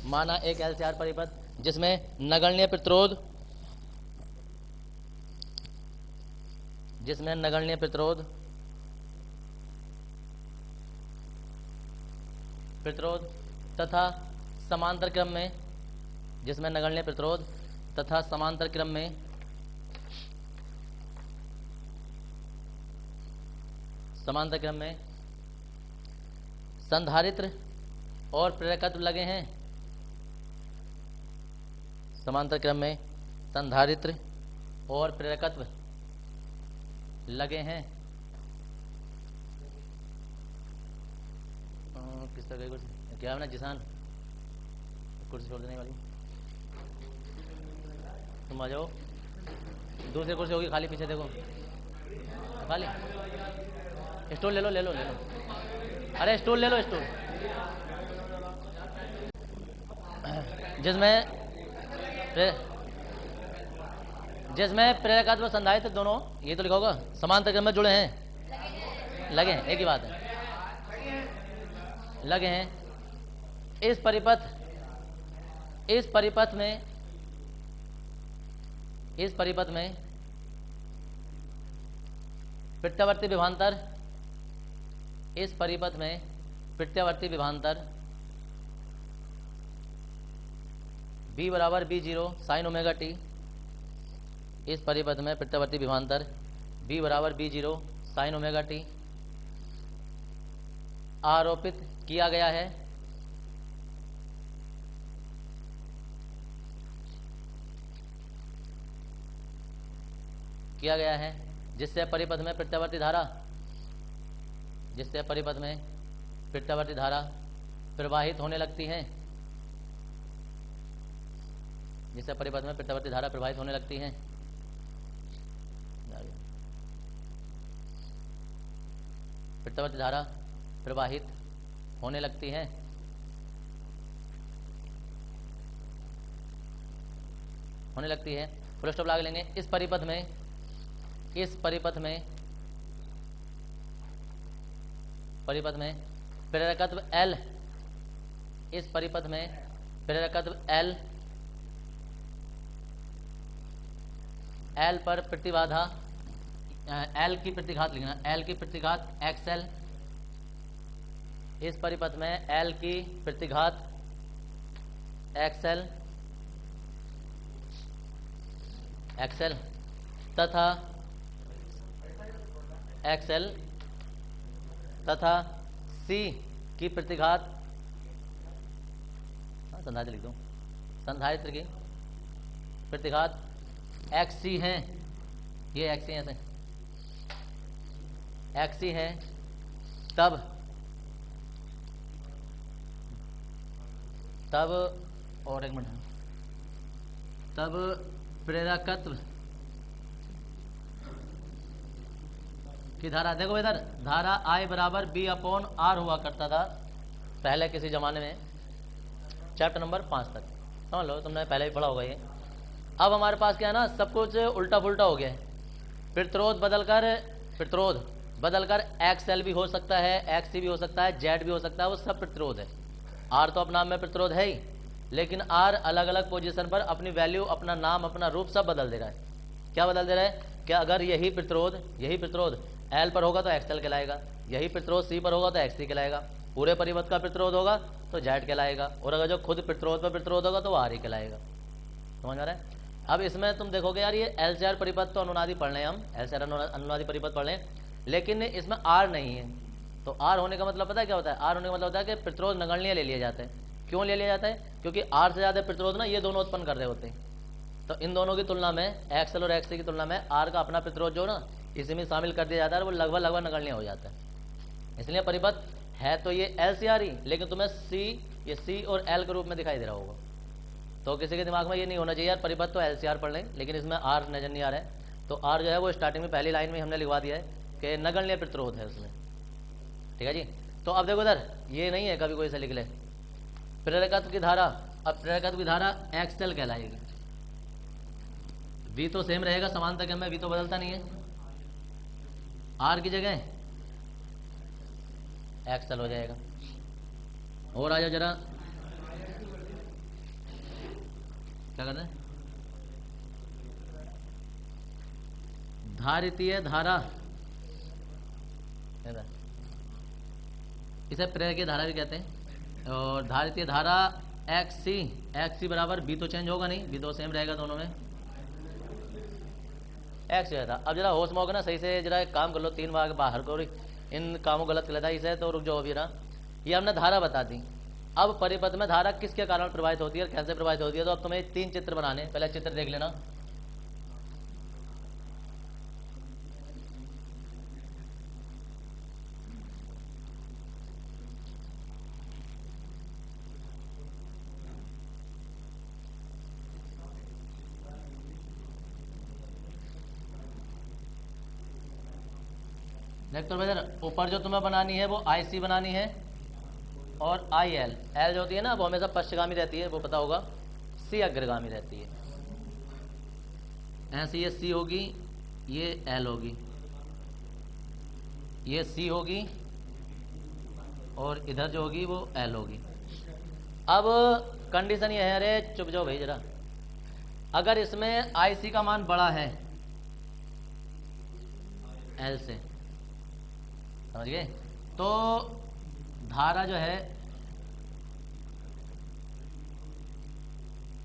माना एक एलसीआर परिपथ जिसमें नगण्य प्रतिरोध तथा समांतर क्रम में संधारित्र और प्रेरकत्व लगे हैं। समांतर क्रम में संधारित्र और प्रेरकत्व लगे हैं। किस तरह की कुर्सी क्या है ना जिसान, कुर्सी छोड़ देने वाली, तुम आ जाओ। दूसरी कुर्सी होगी खाली, पीछे देखो खाली। स्टूल ले लो। अरे स्टूल ले लो, स्टूल जिसमें प्रेरकत्व व संधारित्र दोनों, ये तो लिखा होगा, समांतर क्रम में जुड़े हैं, लगे हैं, एक ही बात है, लगे हैं। इस परिपथ में प्रत्यावर्ती विभवांतर B बराबर B0 साइन ओमेगा टी। इस परिपथ में प्रत्यावर्ती विभवांतर B बराबर B0 साइन ओमेगा टी आरोपित किया गया है, जिससे परिपथ में प्रत्यावर्ती धारा प्रवाहित होने लगती है। फुल स्टॉप लगा लेंगे। इस परिपथ में प्रेरकत्व L, L पर प्रतिबाधा L की प्रतिघात लिखना, L की प्रतिघात XL। इस परिपथ में L की प्रतिघात XL तथा C की प्रतिघात, संधारित्र लिख दो, संधारित्र की प्रतिघात XC है। ये XC ऐसे XC है। तब और एक मिनट, तब प्रेरकत्व की धारा, देखो इधर धारा I बराबर B/R हुआ करता था पहले किसी जमाने में, चैप्टर नंबर 5 तक समझ लो, तुमने पहले भी पढ़ा होगा ये। अब हमारे पास क्या है ना, सब कुछ उल्टा पुल्टा हो गया है। प्रतिरोध बदलकर XL भी हो सकता है, XC भी हो सकता है, Z भी हो सकता है, वो सब प्रतिरोध है। R तो अपना में प्रतिरोध है ही, लेकिन R अलग अलग पोजीशन पर अपनी वैल्यू, अपना नाम, अपना रूप सब बदल दे रहा है। क्या बदल दे रहा है? क्या अगर यही प्रतिरोध L पर होगा तो XL कहलाएगा, यही प्रतिरोध C पर होगा तो XC कहलाएगा, पूरे परिपथ का प्रतिरोध होगा तो Z कहलाएगा, और अगर जो खुद प्रतिरोध पर प्रतिरोध होगा तो वो R ही कहलाएगा। समझ आ रहा है? अब इसमें तुम देखोगे यार, ये LCR परिपथ तो अनुनादी पढ़ लें हम, LCR अनुनादी परिपथ पढ़ लें, लेकिन इसमें R नहीं है। तो R होने का मतलब पता है क्या होता है? R होने का मतलब होता है कि प्रतिरोध नगण्य ले लिया जाता है। क्यों ले लिया जाता है? क्योंकि R से ज़्यादा प्रतिरोध ना ये दोनों उत्पन्न कर रहे होते हैं। तो इन दोनों की तुलना में, XL और XC की तुलना में R का अपना प्रतिरोध जो ना इसी में शामिल कर दिया जाता है, वो लगभग नगण्य हो जाता है। इसलिए परिपथ है तो ये LCR ही, लेकिन तुम्हें ये C और L के रूप में दिखाई दे रहा होगा। तो किसी के दिमाग में ये नहीं होना चाहिए यार परिपथ तो LCR पढ़ लें, लेकिन इसमें R नजर नहीं आ रहा है। तो R जो है वो स्टार्टिंग में पहली लाइन में हमने लिखवा दिया है कि नगण्य प्रतिरोध है उसमें। ठीक है जी। तो अब देखो इधर ये नहीं है, कभी कोई से लिख ले प्रेरकत्व की धारा। अब प्रेरकत्व की धारा XL कहलाएगी। V तो सेम रहेगा, समानता क्रम में V तो बदलता नहीं है, R की जगह XL हो जाएगा। और आ जाओ जरा, क्या करना है? धारितीय धारा, इसे प्रेरकीय धारा भी कहते हैं। और धारितीय धारा एक्स सी बराबर बी तो चेंज होगा नहीं, बी तो सेम रहेगा दोनों में, एक्स रहता। अब जरा होश में होगा ना, सही से जरा एक काम कर लो, 3 बार बाहर को, इन कामों गलत कर लेता इसे, तो रुक जाओ अभी रहा। ये हमने धारा बता दी। अब परिपथ में धारा किसके कारण प्रवाहित होती है और कैसे प्रवाहित होती है, तो अब तुम्हें 3 चित्र बनाने, पहले चित्र देख लेना। देख तो बेटा, ऊपर जो तुम्हें बनानी है वो IC बनानी है और IL, L जो होती है ना वो हमेशा पश्चगामी रहती है, वो पता होगा, C अग्रगामी रहती है। ऐसे ये C होगी, ये L होगी, ये C होगी और इधर जो होगी वो L होगी। अब कंडीशन ये है, अरे चुप जाओ भाई जरा, अगर इसमें IC का मान बड़ा है L से, समझ गए, तो धारा जो है,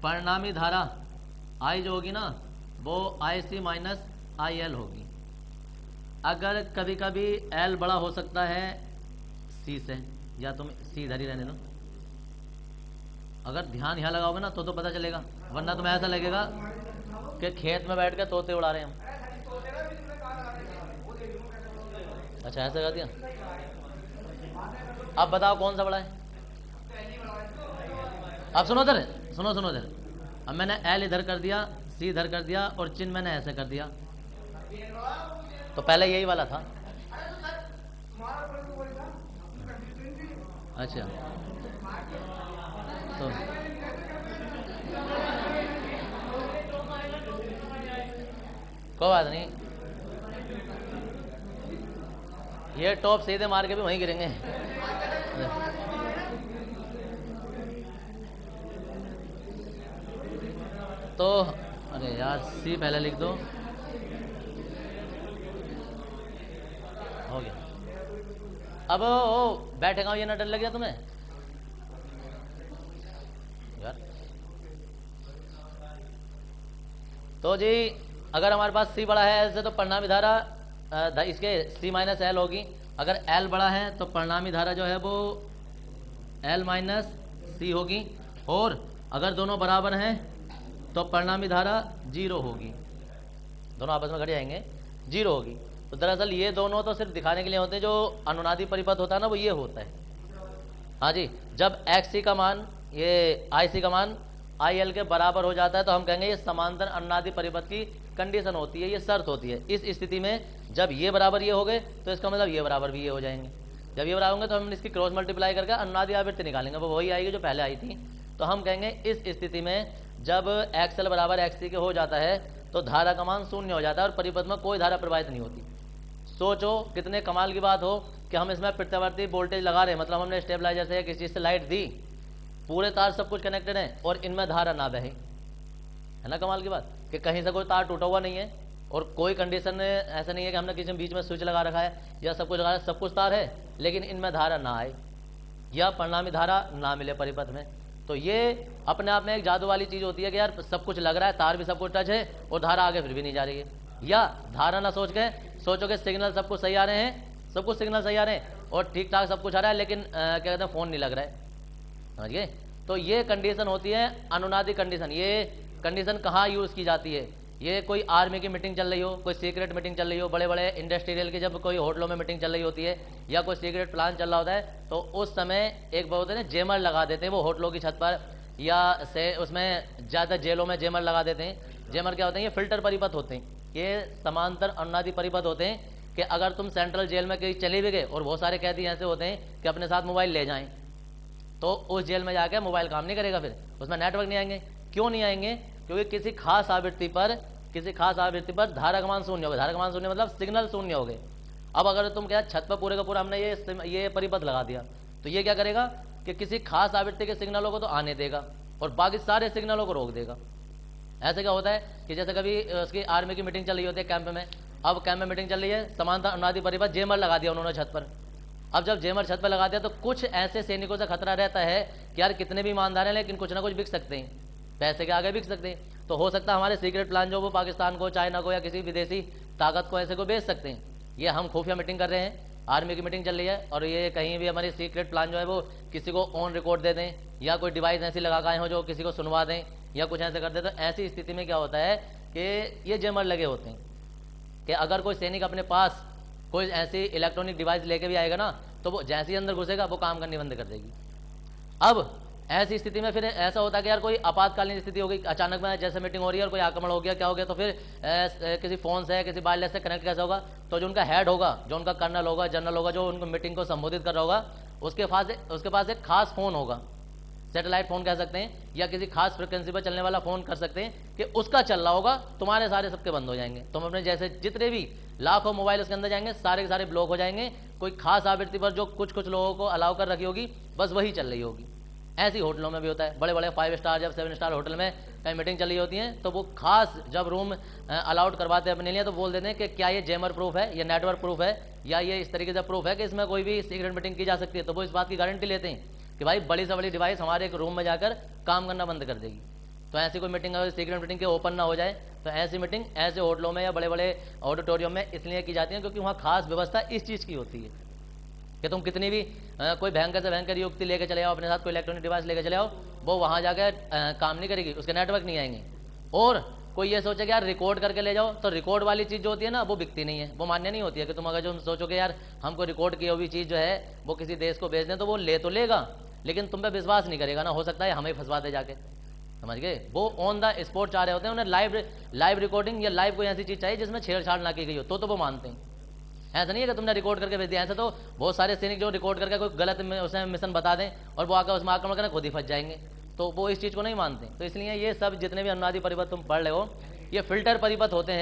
परिणामी धारा I जो होगी ना वो IC माइनस IL होगी। अगर कभी कभी L बड़ा हो सकता है C से, या तुम C इधर ही रहने दो, अगर ध्यान यहाँ लगाओगे ना तो पता चलेगा, वरना तुम्हें ऐसा लगेगा कि खेत में बैठ के तोते उड़ा रहे हैं हम। अच्छा ऐसा कर दिया। अब बताओ कौन सा बड़ा है? अब सुनो इधर, सुनो इधर। अब मैंने L इधर कर दिया, C इधर कर दिया और चिन्ह मैंने ऐसे कर दिया, तो पहले यही वाला था। अच्छा तो कोई बात नहीं, ये टॉप सीधे मार के भी वहीं गिरेंगे। तो अरे यार C पहले लिख दो, हो गया। अब ओ बैठेगा, ये ना डर लग गया तुम्हें यार। तो जी अगर हमारे पास C बड़ा है ऐसे, तो परिणामी धारा इसके C माइनस L होगी। अगर L बड़ा है तो परिणामी धारा जो है वो L माइनस C होगी, और अगर दोनों बराबर हैं तो परिणामी धारा 0 होगी, दोनों आपस में घट जाएंगे, 0 होगी। तो दरअसल ये दोनों तो सिर्फ दिखाने के लिए होते हैं, जो अनुनादी परिपथ होता है ना वो ये होता है। हाँ जी, जब XC का मान, ये IC का मान IL के बराबर हो जाता है तो हम कहेंगे ये समांतर अनुनादी परिपथ की कंडीशन होती है, ये शर्त होती है। इस स्थिति में जब ये बराबर ये हो गए तो इसका मतलब ये बराबर भी ये हो जाएंगे। जब ये बराबर होंगे तो हम इसकी क्रॉस मल्टीप्लाई करके अनुनादी आवृत्ति निकालेंगे, वो वही आएगी जो पहले आई थी। तो हम कहेंगे इस स्थिति में जब XL बराबर XC के हो जाता है तो धारा का मान 0 हो जाता है और परिपथ में कोई धारा प्रवाहित नहीं होती। सोचो कितने कमाल की बात हो कि हम इसमें प्रत्यावर्ती वोल्टेज लगा रहे हैं, मतलब हमने स्टेबलाइजर से किसी चीज़ से लाइट दी, पूरे तार सब कुछ कनेक्टेड है और इनमें धारा ना बहे, है ना कमाल की बात, कि कहीं से कोई तार टूटा हुआ नहीं है और कोई कंडीशन ऐसा नहीं है कि हमने किसी बीच में स्विच लगा रखा है या सब कुछ लगा, सब कुछ तार है लेकिन इनमें धारा ना आए या परिणामी धारा ना मिले परिपथ में। तो ये अपने आप में एक जादू वाली चीज़ होती है कि यार सब कुछ लग रहा है, तार भी सब कुछ टच है और धारा आगे फिर भी नहीं जा रही है, या धारा ना सोच के सोचो कि सिग्नल सब कुछ सही आ रहे हैं, सब कुछ सिग्नल सही आ रहे हैं और ठीक ठाक सब कुछ आ रहा है, लेकिन क्या कहते हैं फ़ोन नहीं लग रहा है, समझिए। तो ये कंडीशन होती है अनुनादी कंडीशन। ये कंडीशन कहाँ यूज़ की जाती है? ये कोई आर्मी की मीटिंग चल रही हो, कोई सीक्रेट मीटिंग चल रही हो, बड़े बड़े इंडस्ट्रियल की जब कोई होटलों में मीटिंग चल रही होती है या कोई सीक्रेट प्लान चल रहा होता है, तो उस समय एक बहुत है ना जेमर लगा देते हैं वो होटलों की छत पर, या से उसमें ज़्यादा जेलों में जेमर लगा देते हैं। जेमर क्या होते हैं? ये फिल्टर परिपथ होते हैं, ये समांतर अनुनादी परिपथ होते हैं कि अगर तुम सेंट्रल जेल में कहीं चले भी गए और बहुत सारे कैदी ऐसे होते हैं कि अपने साथ मोबाइल ले जाएं, तो उस जेल में जाकर मोबाइल काम नहीं करेगा, फिर उसमें नेटवर्क नहीं आएंगे। क्यों नहीं आएंगे? क्योंकि किसी खास आवृत्ति पर धारा का मान 0 हो गया। धारा का मान 0 मतलब सिग्नल 0 हो गए। अब अगर तुम क्या छत पर पूरे का पूरा हमने ये परिपथ लगा दिया, तो ये क्या करेगा कि किसी खास आवृत्ति के सिग्नलों को तो आने देगा और बाकी सारे सिग्नलों को रोक देगा। ऐसे क्या होता है कि जैसे कभी उसकी आर्मी की मीटिंग चल रही होती है कैंप में, अब कैंप में मीटिंग चल रही है, समानता अनुवादी परिपथ, जेमर लगा दिया उन्होंने छत पर। अब जब जेमर छत पर लगा दिया तो कुछ ऐसे सैनिकों से खतरा रहता है कि यार कितने भी ईमानदार हैं लेकिन कुछ ना कुछ बिक सकते हैं, पैसे के आगे बिक सकते हैं। तो हो सकता है हमारे सीक्रेट प्लान जो वो पाकिस्तान को, चाइना को या किसी विदेशी ताकत को ऐसे को बेच सकते हैं। ये हम खुफिया मीटिंग कर रहे हैं, आर्मी की मीटिंग चल रही है, और ये कहीं भी हमारी सीक्रेट प्लान जो है वो किसी को ऑन रिकॉर्ड दे दें या कोई डिवाइस ऐसी लगा के हो जो किसी को सुनवा दें या कुछ ऐसे कर दें। तो ऐसी स्थिति में क्या होता है कि ये जेमर लगे होते हैं कि अगर कोई सैनिक अपने पास कोई ऐसी इलेक्ट्रॉनिक डिवाइस लेके भी आएगा ना तो वो जैसे ही अंदर घुसेगा वो काम करनी बंद कर देगी। अब ऐसी स्थिति में फिर ऐसा होता है कि यार कोई आपातकालीन स्थिति हो गई, अचानक में जैसे मीटिंग हो रही है और कोई आक्रमण हो गया, क्या हो गया, तो फिर किसी फोन से किसी वायरलेस से कनेक्ट कैसे होगा, तो जो उनका हेड होगा, जो उनका कर्नल होगा, जनरल होगा, जो उनको मीटिंग को संबोधित कर रहा होगा, उसके पास एक खास फोन होगा, सैटेलाइट फोन कह सकते हैं, या किसी खास फ्रिक्वेंसी पर चलने वाला फोन कर सकते हैं कि उसका चल रहा होगा, तुम्हारे सारे सबके बंद हो जाएंगे। तुम अपने जैसे जितने भी लाखों मोबाइल उसके अंदर जाएंगे सारे के सारे ब्लॉक हो जाएंगे। कोई खास आवृत्ति पर जो कुछ कुछ लोगों को अलाउ कर रखी होगी बस वही चल रही होगी। ऐसी होटलों में भी होता है, बड़े बड़े 5 स्टार जब 7 स्टार होटल में कहीं मीटिंग चली होती है तो वो खास जब रूम अलाउड करवाते हैं अपने लिए तो बोल देते हैं कि क्या ये जेमर प्रूफ है, ये नेटवर्क प्रूफ है, या ये इस तरीके से प्रूफ है कि इसमें कोई भी सीक्रेट मीटिंग की जा सकती है। तो वो इस बात की गारंटी लेते हैं कि भाई बड़ी से बड़ी डिवाइस हमारे एक रूम में जाकर काम करना बंद कर देगी। तो ऐसी कोई मीटिंग अगर सीक्रेट मीटिंग के ओपन ना हो जाए तो ऐसी मीटिंग ऐसे होटलों में या बड़े बड़े ऑडिटोरियम में इसलिए की जाती है क्योंकि वहाँ खास व्यवस्था इस चीज़ की होती है कि तुम कितनी भी कोई भयंकर से भयंकर युक्ति लेके चले आओ, अपने साथ कोई इलेक्ट्रॉनिक डिवाइस लेके चले आओ, वो वहाँ जाकर काम नहीं करेगी, उसके नेटवर्क नहीं आएंगे। और कोई ये सोचे कि यार रिकॉर्ड करके ले जाओ, तो रिकॉर्ड वाली चीज़ जो होती है ना वो बिकती नहीं है, वो मान्य नहीं होती है कि तुम अगर जो सोचोगे यार हमको रिकॉर्ड की हुई चीज़ जो है वो किसी देश को भेज दें तो वो ले तो लेगा लेकिन तुम पे विश्वास नहीं करेगा ना, हो सकता है हमें फंसवा दे जाके, समझ गए। वो ऑन द स्पॉट चाह रहे होते हैं, उन्हें लाइव रिकॉर्डिंग या लाइव कोई ऐसी चीज़ चाहिए जिसमें छेड़छाड़ ना की गई हो तो वो मानते हैं। ऐसा नहीं है कि तुमने रिकॉर्ड करके भेज दिया, ऐसा तो बहुत सारे सैनिक जो रिकॉर्ड करके कोई गलत उसमें मिशन बता दें और वो आकर उसमें आक्रमण करने खुद ही फंस जाएंगे, तो वो इस चीज़ को नहीं मानते। तो इसलिए ये सब जितने भी अनुवादी परिपथ तुम पढ़ रहे हो ये फिल्टर परिपथ होते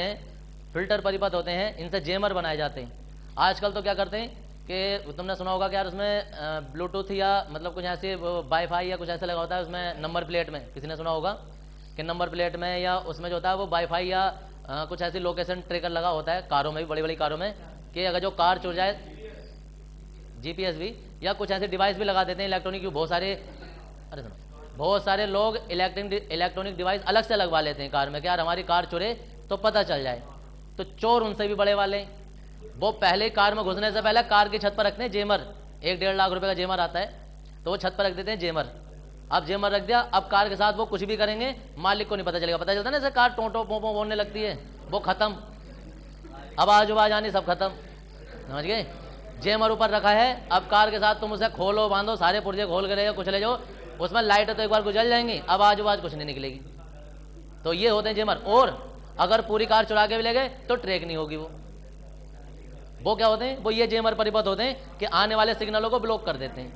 हैं, इनसे जेमर बनाए जाते हैं। आजकल तो क्या करते हैं कि तुमने सुना होगा कि यार उसमें ब्लूटूथ या मतलब कुछ ऐसे वाईफाई या कुछ ऐसा लगा होता है उसमें नंबर प्लेट में, किसी ने सुना होगा कि नंबर प्लेट में या उसमें जो होता है वो वाईफाई या कुछ ऐसी लोकेशन ट्रैकर लगा होता है कारों में भी, बड़ी बड़ी कारों में, कि अगर जो कार चुर जाए जीपीएस भी या कुछ ऐसे डिवाइस भी लगा देते हैं इलेक्ट्रॉनिक। बहुत सारे लोग इलेक्ट्रॉनिक डिवाइस अलग से लगवा लेते हैं कार में कि यार हमारी कार चुरे तो पता चल जाए। तो चोर उनसे भी बड़े वाले, वो पहले कार में घुसने से पहले कार की छत पर रखते हैं जेमर, 1-1.5 लाख रुपए का जेमर आता है तो वो छत पर रख देते हैं जेमर। अब जेमर रख दिया, अब कार के साथ वो कुछ भी करेंगे मालिक को नहीं पता चलेगा। पता चलता है ना जैसे कार टोटो पोपो बोलने लगती है वो खत्म, अब आजू-बाजू आनी सब खत्म, समझ गए। जेमर ऊपर रखा है, अब कार के साथ तुम उसे खोलो बांधो, सारे पुर्जे खोल के ले जाओ, कुछ ले जाओ, उसमें लाइट तो एक बार गुजर जाएंगी, अब आजू-बाजू कुछ नहीं निकलेगी। तो ये होते हैं जेमर। और अगर पूरी कार चुरा के भी ले गए तो ट्रैक नहीं होगी। वो क्या होते हैं, वो ये जेमर परिपथ होते हैं कि आने वाले सिग्नलों को ब्लॉक कर देते हैं।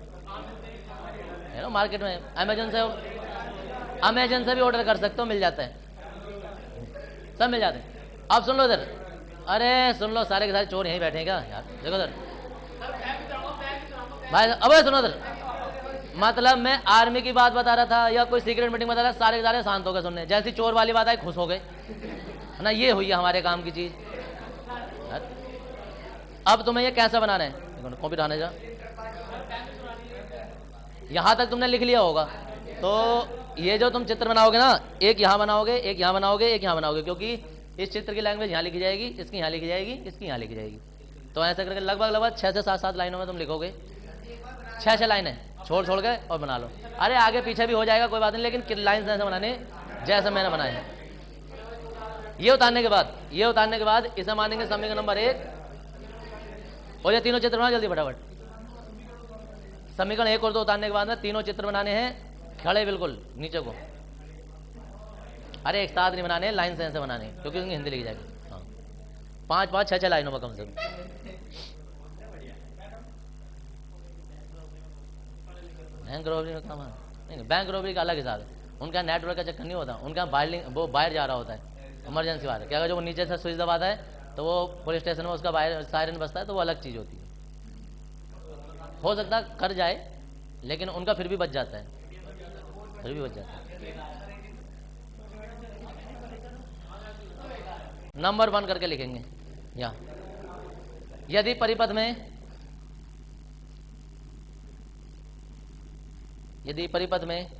है ना, मार्केट में अमेजन से भी ऑर्डर कर सकते हो, मिल जाता है, सब मिल जाते हैं। अब सुन लो इधर, अरे सुन लो, सारे के सारे चोर यहीं बैठे हैं क्या यार, देखो इधर भाई, अब सुनो इधर, मतलब मैं आर्मी की बात बता रहा था या कोई सीक्रेट मीटिंग बता रहा था, सारे के सारे शांत हो गए सुनने, जैसी चोर वाली बात आई खुश हो गए, है ना। ये हुई है हमारे काम की चीज। अब तुम्हें ये कैसे बनाना है, कॉपी डालने जा, यहां तक तुमने लिख लिया होगा। तो ये जो तुम चित्र बनाओगे ना, एक यहां बनाओगे, एक यहां बनाओगे, एक यहां बनाओगे, क्योंकि इस चित्र की लैंग्वेज यहां लिखी जाएगी, इसकी यहां लिखी जाएगी, इसकी यहां लिखी जाएगी। तो ऐसे करके लगभग 6 से 7 लाइनों में तुम लिखोगे, 6 लाइनें छोड़ के और बना लो। अरे आगे पीछे भी हो जाएगा कोई बात नहीं, लेकिन लाइन ऐसे बनाने जैसे मैंने बनाए हैं। ये उतारने के बाद इसे मानेंगे समीकरण नंबर 1, और ये तीनों चित्र बना जल्दी फटाफट। समीकरण 1 और 2 उतारने के बाद में तीनों चित्र बनाने हैं खड़े बिल्कुल नीचे को। अरे एक साथ नहीं बनाने, लाइन से बनाने, क्योंकि उनकी हिंदी लिखी जाएगी। हाँ, 5-5, 6 लाइनों में कम से कम। बैंक रॉबरी में काम नहीं, बैंक रॉबरी का अलग हिसाब है, उनका नेटवर्क का चक्कर नहीं होता, उनका वो बाहर जा रहा होता है, इमरजेंसी वाला। क्या अगर जो वो नीचे से स्विच दबाता है तो वो पुलिस स्टेशन में उसका बाहर सायरन बजता है, तो वो अलग चीज़ होती है। हो सकता है कर जाए, लेकिन उनका फिर भी बच जाता है, नंबर 1 करके लिखेंगे यहाँ। यदि परिपथ में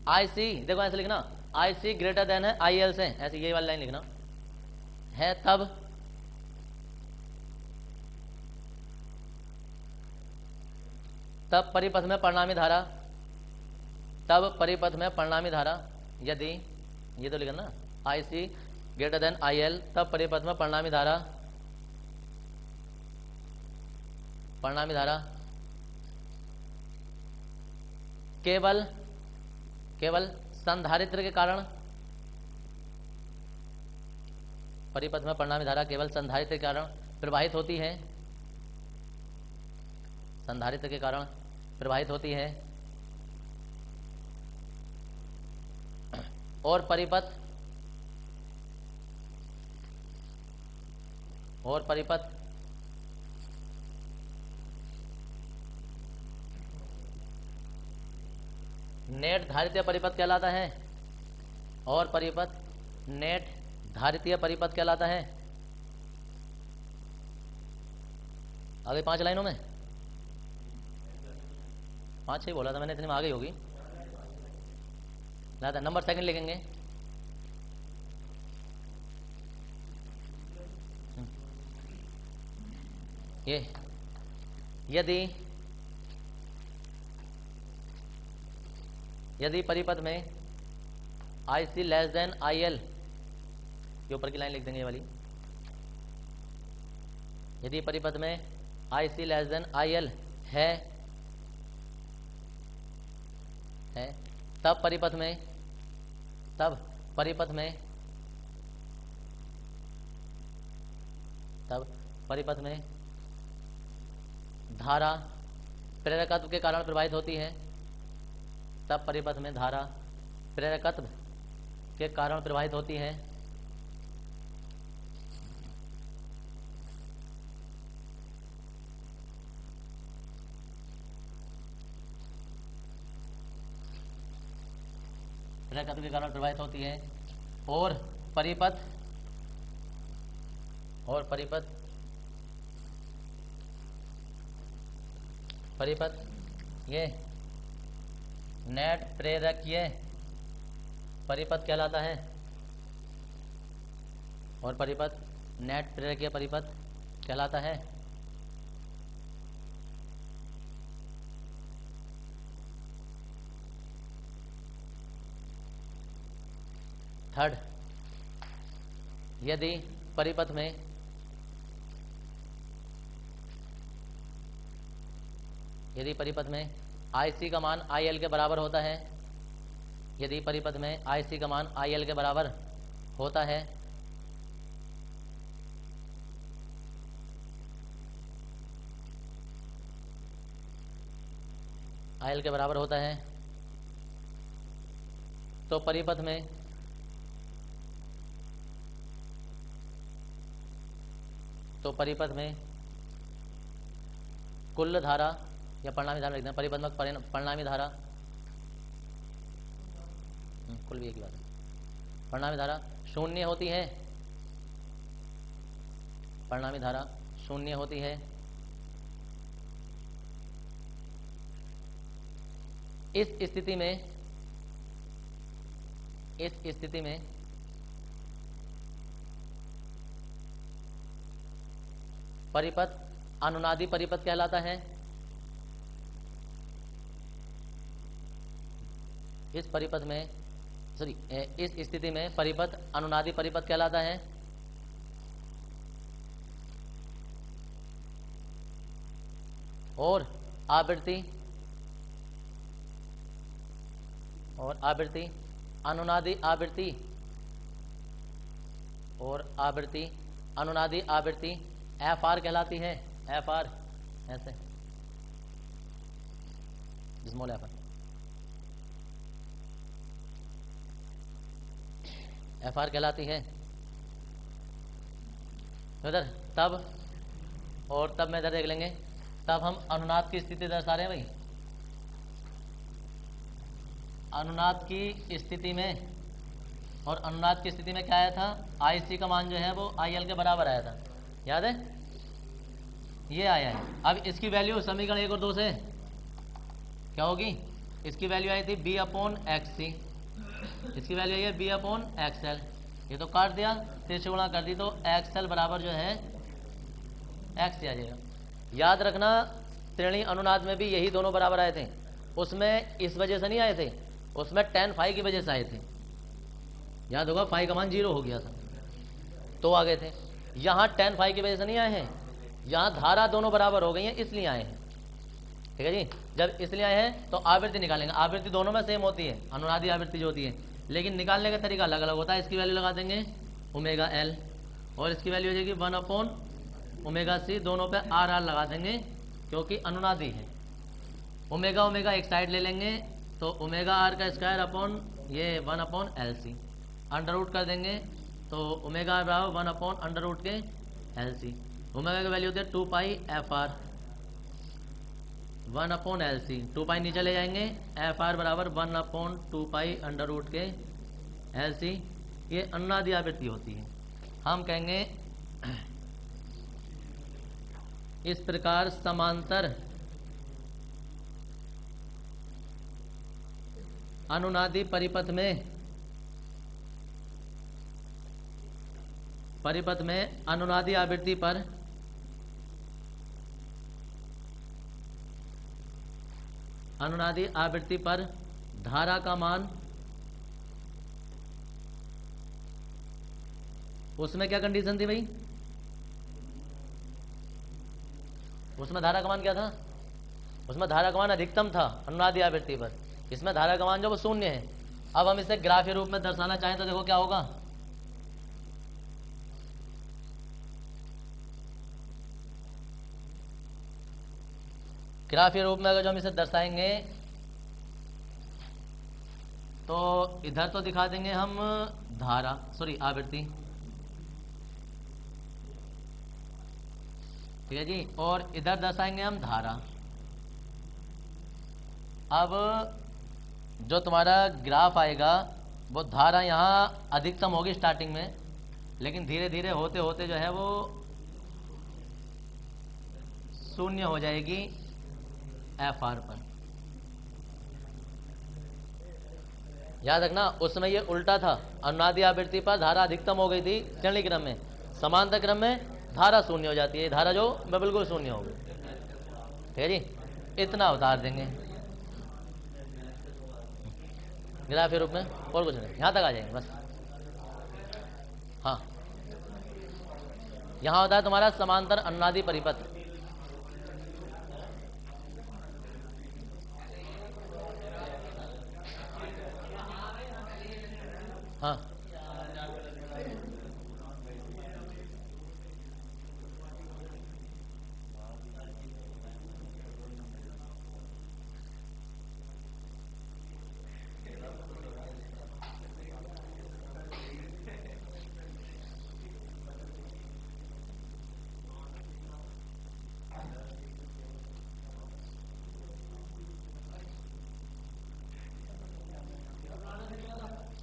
आई सी, देखो ऐसे लिखना, आई सी ग्रेटर देन है आई एल से, ऐसे ये वाली लाइन लिखना है, तब परिपथ में परिणामी धारा, यदि ये तो लिखना आई सी ग्रेटर देन आई एल, तब परिपथ में परिणामी धारा केवल संधारित्र के कारण, परिपथ में परिणामी धारा केवल संधारित्र के कारण प्रवाहित होती है, संधारित्र के कारण प्रवाहित होती है, और परिपथ नेट धारितीय परिपथ कहलाता है, और परिपथ नेट धारितीय परिपथ कहलाता है। आगे 5 लाइनों में 5 ही बोला था मैंने, इतने में आगे होगी। नंबर 2 लिखेंगे, ये यदि परिपथ में आई सी लेस देन आई एल, ये ऊपर की लाइन लिख देंगे ये वाली, यदि परिपथ में आई सी लेस देन आई एल है, तब परिपथ में धारा प्रेरकत्व के कारण प्रवाहित होती है, तब परिपथ में धारा प्रेरकत्व के कारण प्रवाहित होती है, प्रेरकत्व के कारण प्रवाहित होती है, और परिपथ ये नेट प्रेरकीय परिपथ कहलाता है, और परिपथ नेट प्रेरकीय परिपथ कहलाता है। थर्ड, यदि परिपथ में आई सी का मान आई एल के बराबर होता है, यदि परिपथ में आई सी का मान आई एल के बराबर होता है, आई एल के बराबर होता है, तो परिपथ में कुल धारा या परिणामी धारा लिखते हैं, परिपथ में परिणामी धारा, कुल भी एक ही बात है, परिणामी धारा शून्य होती है, परिणामी धारा शून्य होती है। इस स्थिति में परिपथ अनुनादी परिपथ कहलाता है। इस स्थिति में परिपथ अनुनादी परिपथ कहलाता है। और आवृत्ति अनुनादी आवृत्ति एफ आर कहलाती है। एफ आर ऐसे स्मॉल एफ आर कहलाती है। इधर तब में इधर देख लेंगे, तब हम अनुनाद की स्थिति दर्शा रहे हैं भाई। अनुनाद की स्थिति में और अनुनाद की स्थिति में क्या आया था, आई सी का मान जो है वो आई एल के बराबर आया था, याद है, ये आया है। अब इसकी वैल्यू समीकरण 1 और 2 से क्या होगी, इसकी वैल्यू आई थी बी अपॉन एक्स सी, इसकी वैल्यू आई है बी अपॉन एक्स एल, ये तो काट दिया, 3 से गुणा कर दी तो एक्स एल बराबर जो है एक्स आ जाएगा। याद रखना श्रेणी अनुनाद में भी यही दोनों बराबर आए थे, उसमें इस वजह से नहीं आए थे, उसमें tan फाई की वजह से आए थे, याद होगा फाई का मान 0 हो गया था तो आ गए थे। यहाँ tan फाई की वजह से नहीं आए हैं, यहाँ धारा दोनों बराबर हो गई हैं इसलिए आए हैं, ठीक है जी। जब इसलिए आए हैं तो आवृत्ति निकालेंगे, आवृत्ति दोनों में सेम होती है, अनुनादी आवृत्ति जो होती है, लेकिन निकालने का तरीका अलग अलग होता है। इसकी वैल्यू लगा देंगे ओमेगा एल और इसकी वैल्यू हो जाएगी 1 अपॉन ओमेगा सी, दोनों पे आर आर लगा देंगे क्योंकि अनुनादी है। ओमेगा ओमेगा एक साइड ले लेंगे तो ओमेगा आर का स्क्वायर अपॉन ये 1 upon L C, under root कर देंगे तो ओमेगा आर बराबर 1 अपॉन अंडर रूट के एल सी, ओमेगा की वैल्यू होती है 2 pi F R 1 upon L C, 2 pi नीचे ले जाएंगे, एफ आर बराबर 1 अपॉन 2 पाई अंडर रूट के एल सी। ये अनुनादी आवृत्ति होती है। हम कहेंगे इस प्रकार समांतर अनुनादी परिपथ में अनुनादी आवृत्ति पर धारा का मान, उसमें क्या कंडीशन थी भाई, उसमें धारा का मान क्या था, उसमें धारा का मान अधिकतम था अनुनादी आवृत्ति पर, इसमें धारा का मान जो वो शून्य है। अब हम इसे ग्राफीय रूप में दर्शाना चाहें तो देखो क्या होगा, ग्राफीय रूप में अगर जो हम इसे दर्शाएंगे तो इधर तो दिखा देंगे हम धारा, सॉरी आवृत्ति, ठीक है जी, और इधर दर्शाएंगे हम धारा। अब जो तुम्हारा ग्राफ आएगा वो धारा यहाँ अधिकतम होगी स्टार्टिंग में, लेकिन धीरे धीरे होते होते जो है वो शून्य हो जाएगी एफ आर पर। याद रखना उसमें ये उल्टा था, अनुनादी आवृत्ति पर धारा अधिकतम हो गई थी श्रेणी क्रम में, समांतर क्रम में धारा शून्य हो जाती है, धारा जो बिल्कुल शून्य होगी, ठीक है जी। इतना उतार देंगे ग्राफीय रूप में, और कुछ नहीं, यहाँ तक आ जाएंगे बस। हाँ, यहाँ होता है तुम्हारा समांतर अनुनादी परिपथ, हाँ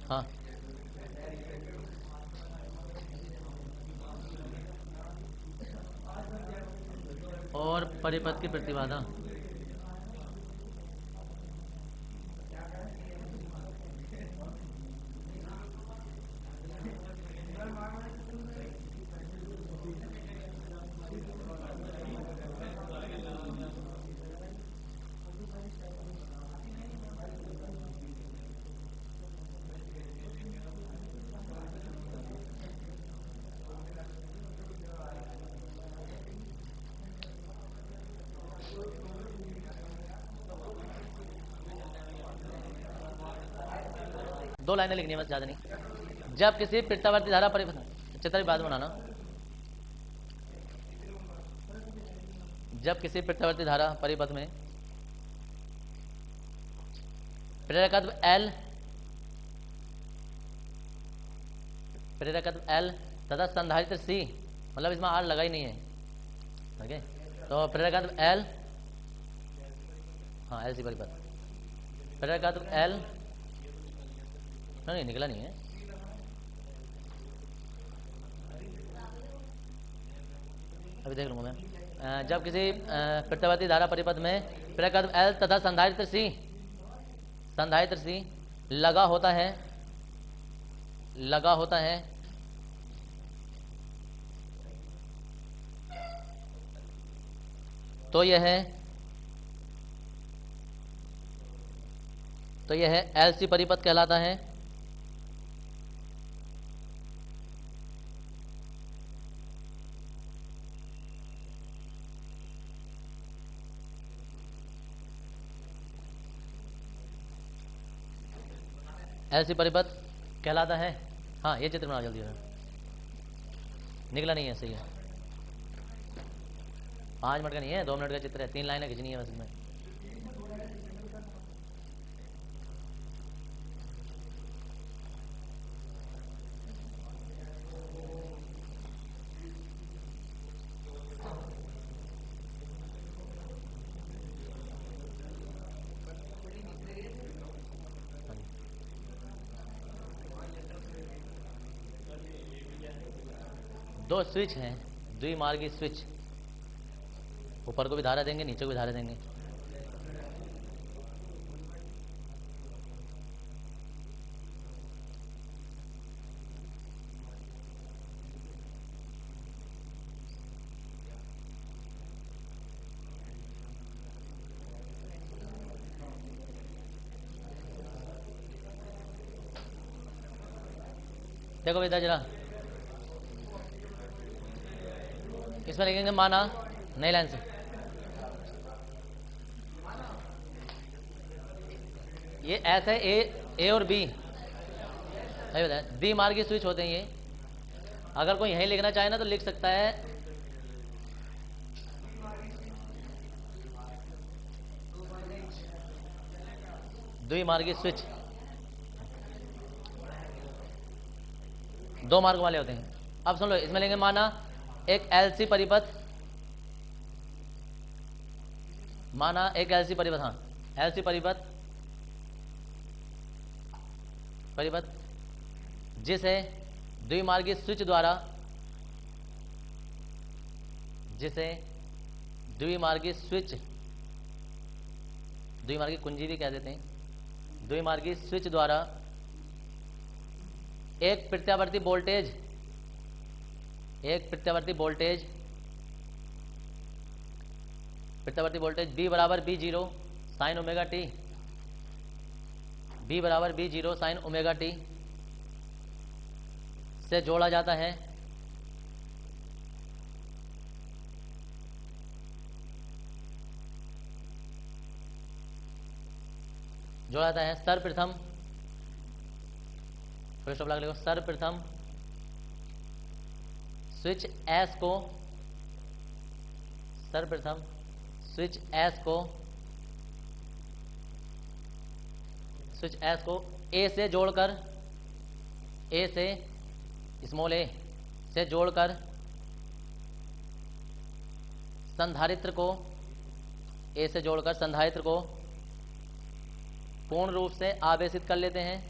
हाँ और परिपथ की प्रतिबाधा, दो लाइनें लिखनी है बस, ज़्यादा नहीं। जब किसी प्रत्यावर्ती धारा परिपथ, चित्र बाद बनाना, जब किसी प्रत्यावर्ती धारा परिपथ में प्रेरकत्व L तथा संधारित्र C, मतलब इसमें R लगा ही नहीं है, ओके, तो प्रेरकत्व L, हाँ LC परिपथ, प्रेरकत्व L नहीं निकला नहीं है, अभी देख लूँगा मैं। जब किसी प्रत्यावर्ती धारा परिपथ में प्रकर्म L तथा संधारित्र C लगा होता है तो यह LC परिपथ कहलाता है। LC परिपथ कहलाता है। हाँ, ये चित्र बना जल्दी है, निकला नहीं है, सही है। 5 मिनट का नहीं है, 2 मिनट का चित्र है, 3 लाइनें खींचनी है बस इसमें। दो स्विच हैं, द्विमार्गी स्विच, ऊपर को भी धारा देंगे, नीचे को भी धारा देंगे। देखो बेटा जरा, इसमें लिखेंगे माना, नई लाइन से, ये ऐसे ए और बी अभी बताया द्विमार्गी स्विच होते हैं ये। अगर कोई यहीं लिखना चाहे ना तो लिख सकता है द्विमार्गी स्विच, 2 मार्ग वाले होते हैं। अब सुन लो, इसमें लेंगे माना एक LC परिपथ, माना एक LC परिपथ, हाँ LC परिपथ जिसे द्विमार्गी स्विच द्वारा, द्विमार्गी कुंजी भी कह देते हैं, द्विमार्गी स्विच द्वारा एक प्रत्यावर्ती वोल्टेज B बराबर B0 sine omega T, B बराबर B0 साइन ओमेगा टी से जोड़ा जाता है। सर्वप्रथम, फुल स्टॉप लगा लो, सर्वप्रथम स्विच S को A से जोड़कर, स्मॉल a से जोड़कर संधारित्र को पूर्ण रूप से आवेशित कर लेते हैं,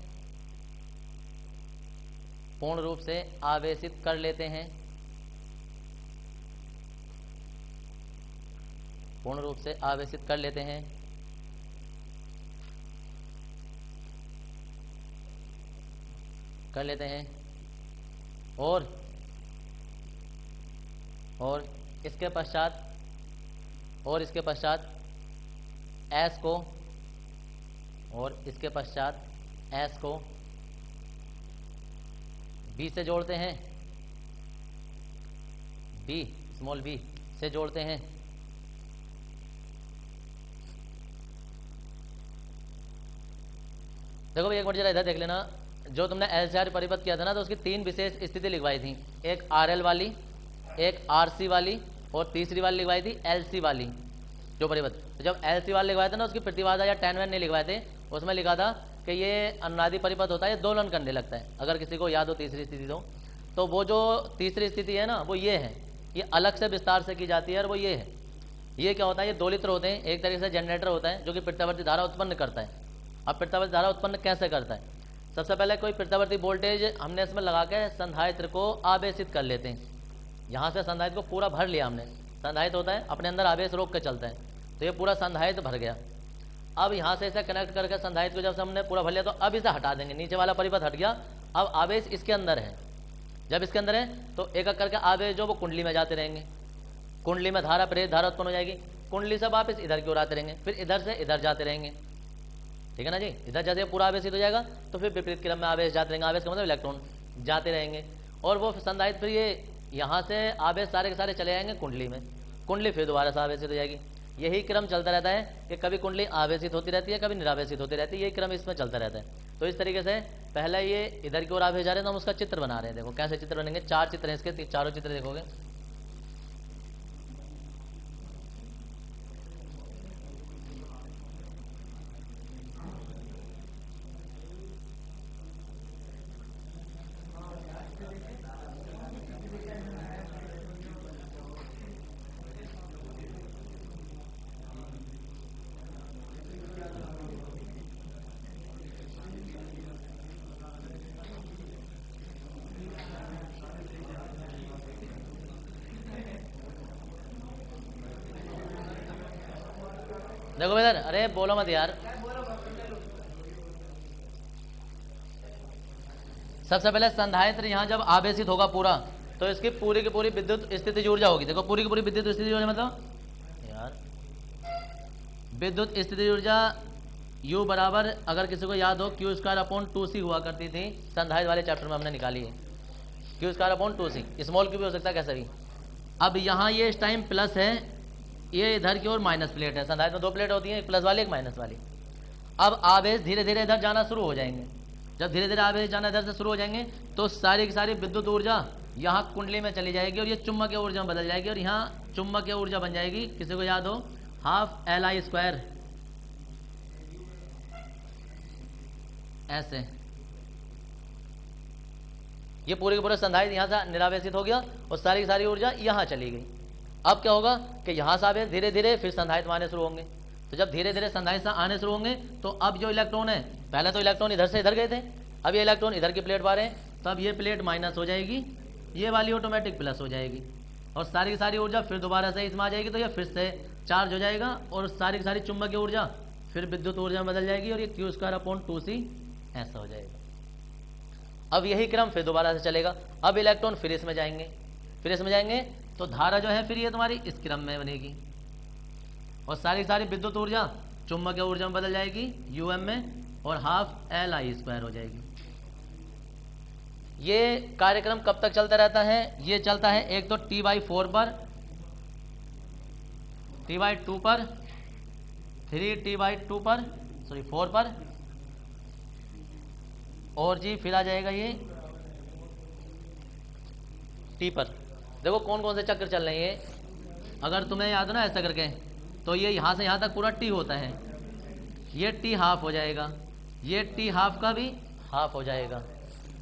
और इसके पश्चात S को B से जोड़ते हैं, स्मॉल b से जोड़ते हैं। देखो भाई एक बार जरा इधर देख लेना, जो तुमने LCR परिपथ किया था ना, तो उसकी 3 विशेष स्थिति लिखवाई थी, एक RL वाली, एक RC वाली और तीसरी वाली लिखवाई थी LC वाली जो परिपथ। तो जब LC वाली लिखवाए थे ना, उसकी प्रतिबाधा या टेन नहीं लिखवाए थे, उसमें लिखा था कि ये अनुनादी परिपथ होता है, ये दोलन करने लगता है। अगर किसी को याद हो तीसरी स्थिति तो वो जो तीसरी स्थिति है ना, वो ये है, ये अलग से विस्तार से की जाती है, और वो ये है, ये क्या होता है, ये दोलित्र होते हैं, एक तरीके से जनरेटर होता है जो कि प्रत्यावर्ती धारा उत्पन्न करता है। अब प्रत्यावर्ती धारा उत्पन्न कैसे करता है? सबसे पहले कोई प्रत्यावर्ती वोल्टेज हमने इसमें लगा के संधारित्र को आवेशित कर लेते हैं, यहाँ से संधारित्र को पूरा भर लिया हमने। संधारित्र होता है अपने अंदर आवेश रोक के चलता है, तो ये पूरा संधारित्र भर गया। अब यहाँ से इसे कनेक्ट करके संधारित्र को जब से हमने पूरा भर लिया तो अब इसे हटा देंगे, नीचे वाला परिपथ हट गया, अब आवेश इसके अंदर है। जब इसके अंदर है तो एक एक करके आवेश जो वो कुंडली में जाते रहेंगे, कुंडली में धारा प्रेरित धारा उत्पन्न हो जाएगी, कुंडली से वापस इधर की ओर आते रहेंगे, फिर इधर से इधर जाते रहेंगे, ठीक है ना जी। इधर जैसे पूरा आवेशित हो जाएगा तो फिर विपरीत क्रम में आवेश जाते रहेंगे, आवेश का मतलब इलेक्ट्रॉन जाते रहेंगे, और वो संधारित्र फिर ये यहाँ से आवेश सारे के सारे चले जाएंगे कुंडली में, कुंडली फिर दोबारा से आवेशित हो जाएगी। यही क्रम चलता रहता है कि कभी कुंडली आवेशित होती रहती है, कभी निरावेशित होती रहती है, यही क्रम इसमें चलता रहता है। तो इस तरीके से पहले ये इधर की ओर आवेश जा रहे हैं तो हम उसका चित्र बना रहे हैं। देखो कैसे चित्र बनेंगे, 4 चित्र हैं इसके, चारों चित्र देखोगे। देखो इधर, अरे बोलो मत यार। सबसे पहले संधारित्र यहाँ जब आवेशित होगा पूरा तो इसकी पूरी की पूरी विद्युत स्थितिज ऊर्जा होगी। देखो पूरी की पूरी विद्युत स्थितिज ऊर्जा मतलब यार विद्युत स्थितिज ऊर्जा U बराबर, अगर किसी को याद हो, Q²/2C हुआ करती थी, संधारित्र वाले चैप्टर में हमने निकाली है। Q²/2C, स्मॉल Q भी हो सकता है कैसे भी। अब यहाँ ये इस टाइम प्लस है, ये इधर की ओर माइनस प्लेट है। संधारित्र में 2 प्लेट होती हैं, एक प्लस वाली एक माइनस वाली। अब आवेश धीरे धीरे इधर जाना शुरू हो जाएंगे। जब धीरे धीरे आवेश जाना इधर से शुरू हो जाएंगे तो सारी की सारी विद्युत ऊर्जा यहाँ कुंडली में चली जाएगी और ये चुंबकीय ऊर्जा में बदल जाएगी, और यहाँ चुंबकीय ऊर्जा बन जाएगी, किसी को याद हो, 12LI²। ऐसे ये पूरे के पूरे संधारित्र यहाँ से निरावेशित हो गया और सारी की सारी ऊर्जा यहाँ चली गई। अब क्या होगा कि यहाँ से आवेश धीरे धीरे फिर संधारित्र में आने शुरू होंगे। तो जब धीरे धीरे संधारित्र से आने शुरू होंगे तो अब जो इलेक्ट्रॉन है, पहले तो इलेक्ट्रॉन इधर से इधर गए थे, अब ये इलेक्ट्रॉन इधर की प्लेट पा रहे हैं, तब ये प्लेट माइनस हो जाएगी, ये वाली ऑटोमेटिक प्लस हो जाएगी, और सारी की सारी ऊर्जा फिर दोबारा से इसमें आ जाएगी, तो ये फिर से चार्ज हो जाएगा और सारी की सारी चुंबकीय ऊर्जा फिर विद्युत ऊर्जा में बदल जाएगी और ये Q²/2C ऐसा हो जाएगा। अब यही क्रम फिर दोबारा से चलेगा। अब इलेक्ट्रॉन फिर इसमें जाएंगे, फिर इसमें जाएंगे तो धारा जो है फिर ये तुम्हारी इस क्रम में बनेगी और सारी सारी विद्युत ऊर्जा चुंबकीय ऊर्जा में बदल जाएगी UM में, और 12LI² हो जाएगी। ये कार्यक्रम कब तक चलता रहता है? ये चलता है एक तो T/4 पर, T/2 पर, 3T/2 पर, सॉरी 4 पर, और जी फिर आ जाएगा ये T पर। देखो कौन कौन से चक्र चल रहे हैं ये, अगर तुम्हें याद हो ना ऐसा करके, तो ये यहाँ से यहाँ तक पूरा T होता है, ये T हाफ हो जाएगा, ये T हाफ का भी हाफ हो जाएगा,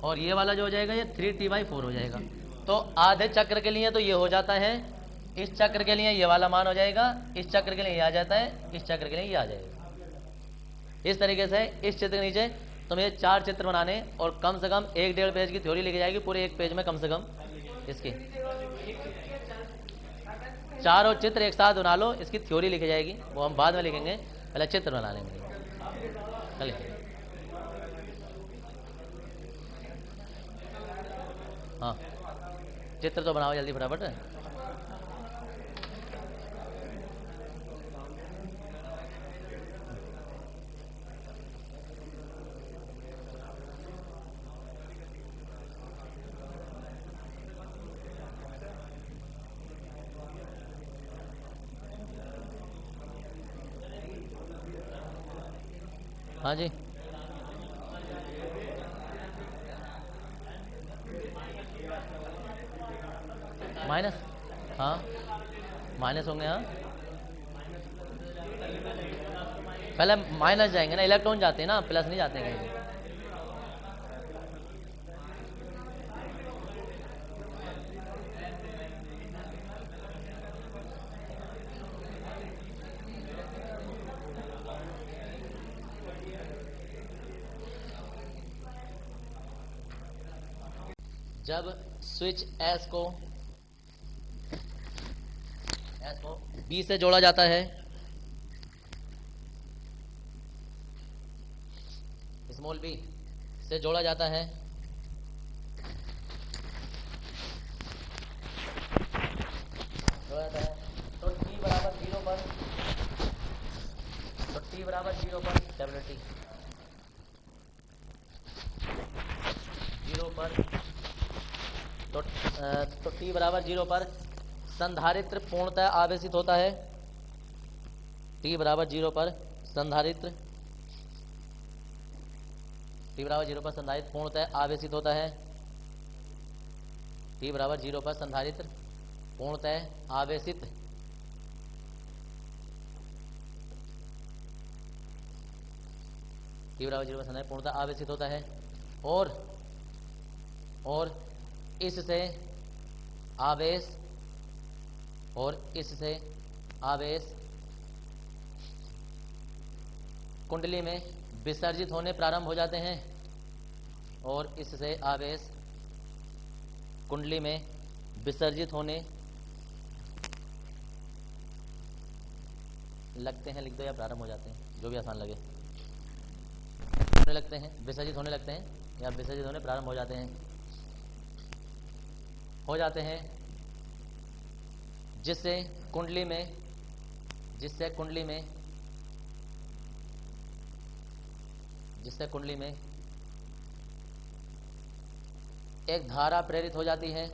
और ये वाला जो हो जाएगा ये 3T/4 हो जाएगा। तो आधे चक्र के लिए तो ये हो जाता है, इस चक्र के लिए ये वाला मान हो जाएगा, इस चक्र के लिए ये आ जाता है, इस चक्र के लिए ये आ जाएगा। इस तरीके से इस चित्र के नीचे तुम्हें 4 चित्र बनाने और कम से कम 1-1.5 पेज की थ्योरी लिखी जाएगी, पूरे 1 पेज में कम से कम इसकी 4 चित्र एक साथ बना लो, इसकी थ्योरी लिखी जाएगी, वो हम बाद में लिखेंगे, पहले चित्र बना लेंगे। चलिए हाँ, चित्र तो बनाओ जल्दी फटाफट। हाँ जी, माइनस, हाँ माइनस होंगे, हाँ पहले माइनस जाएंगे ना, इलेक्ट्रॉन जाते हैं ना, प्लस नहीं जाते हैं कहीं। जब स्विच S को S को B से जोड़ा जाता है, स्मॉल b से जोड़ा जाता है, तो t बराबर 0 पर, तो t बराबर 0 पर स्टेबिलिटी 0 पर, तो t बराबर 0 पर संधारित्र पूर्णतः आवेशित होता है। t बराबर 0 पर संधारित्र, t बराबर 0 पर संधारित्र पूर्णतः आवेशित होता है। t बराबर 0 पर संधारित्र पूर्णतः आवेशित, t बराबर 0 पर संधारित्र पूर्णतः आवेशित होता है और इससे आवेश कुंडली में विसर्जित होने प्रारंभ हो जाते हैं, और इससे आवेश कुंडली में विसर्जित होने लगते हैं, लिख दो, या प्रारंभ हो जाते हैं, जो भी आसान लगे। होने लगते हैं, विसर्जित होने लगते हैं, या विसर्जित होने प्रारंभ हो जाते हैं, जिससे कुंडली में एक धारा प्रेरित हो जाती है,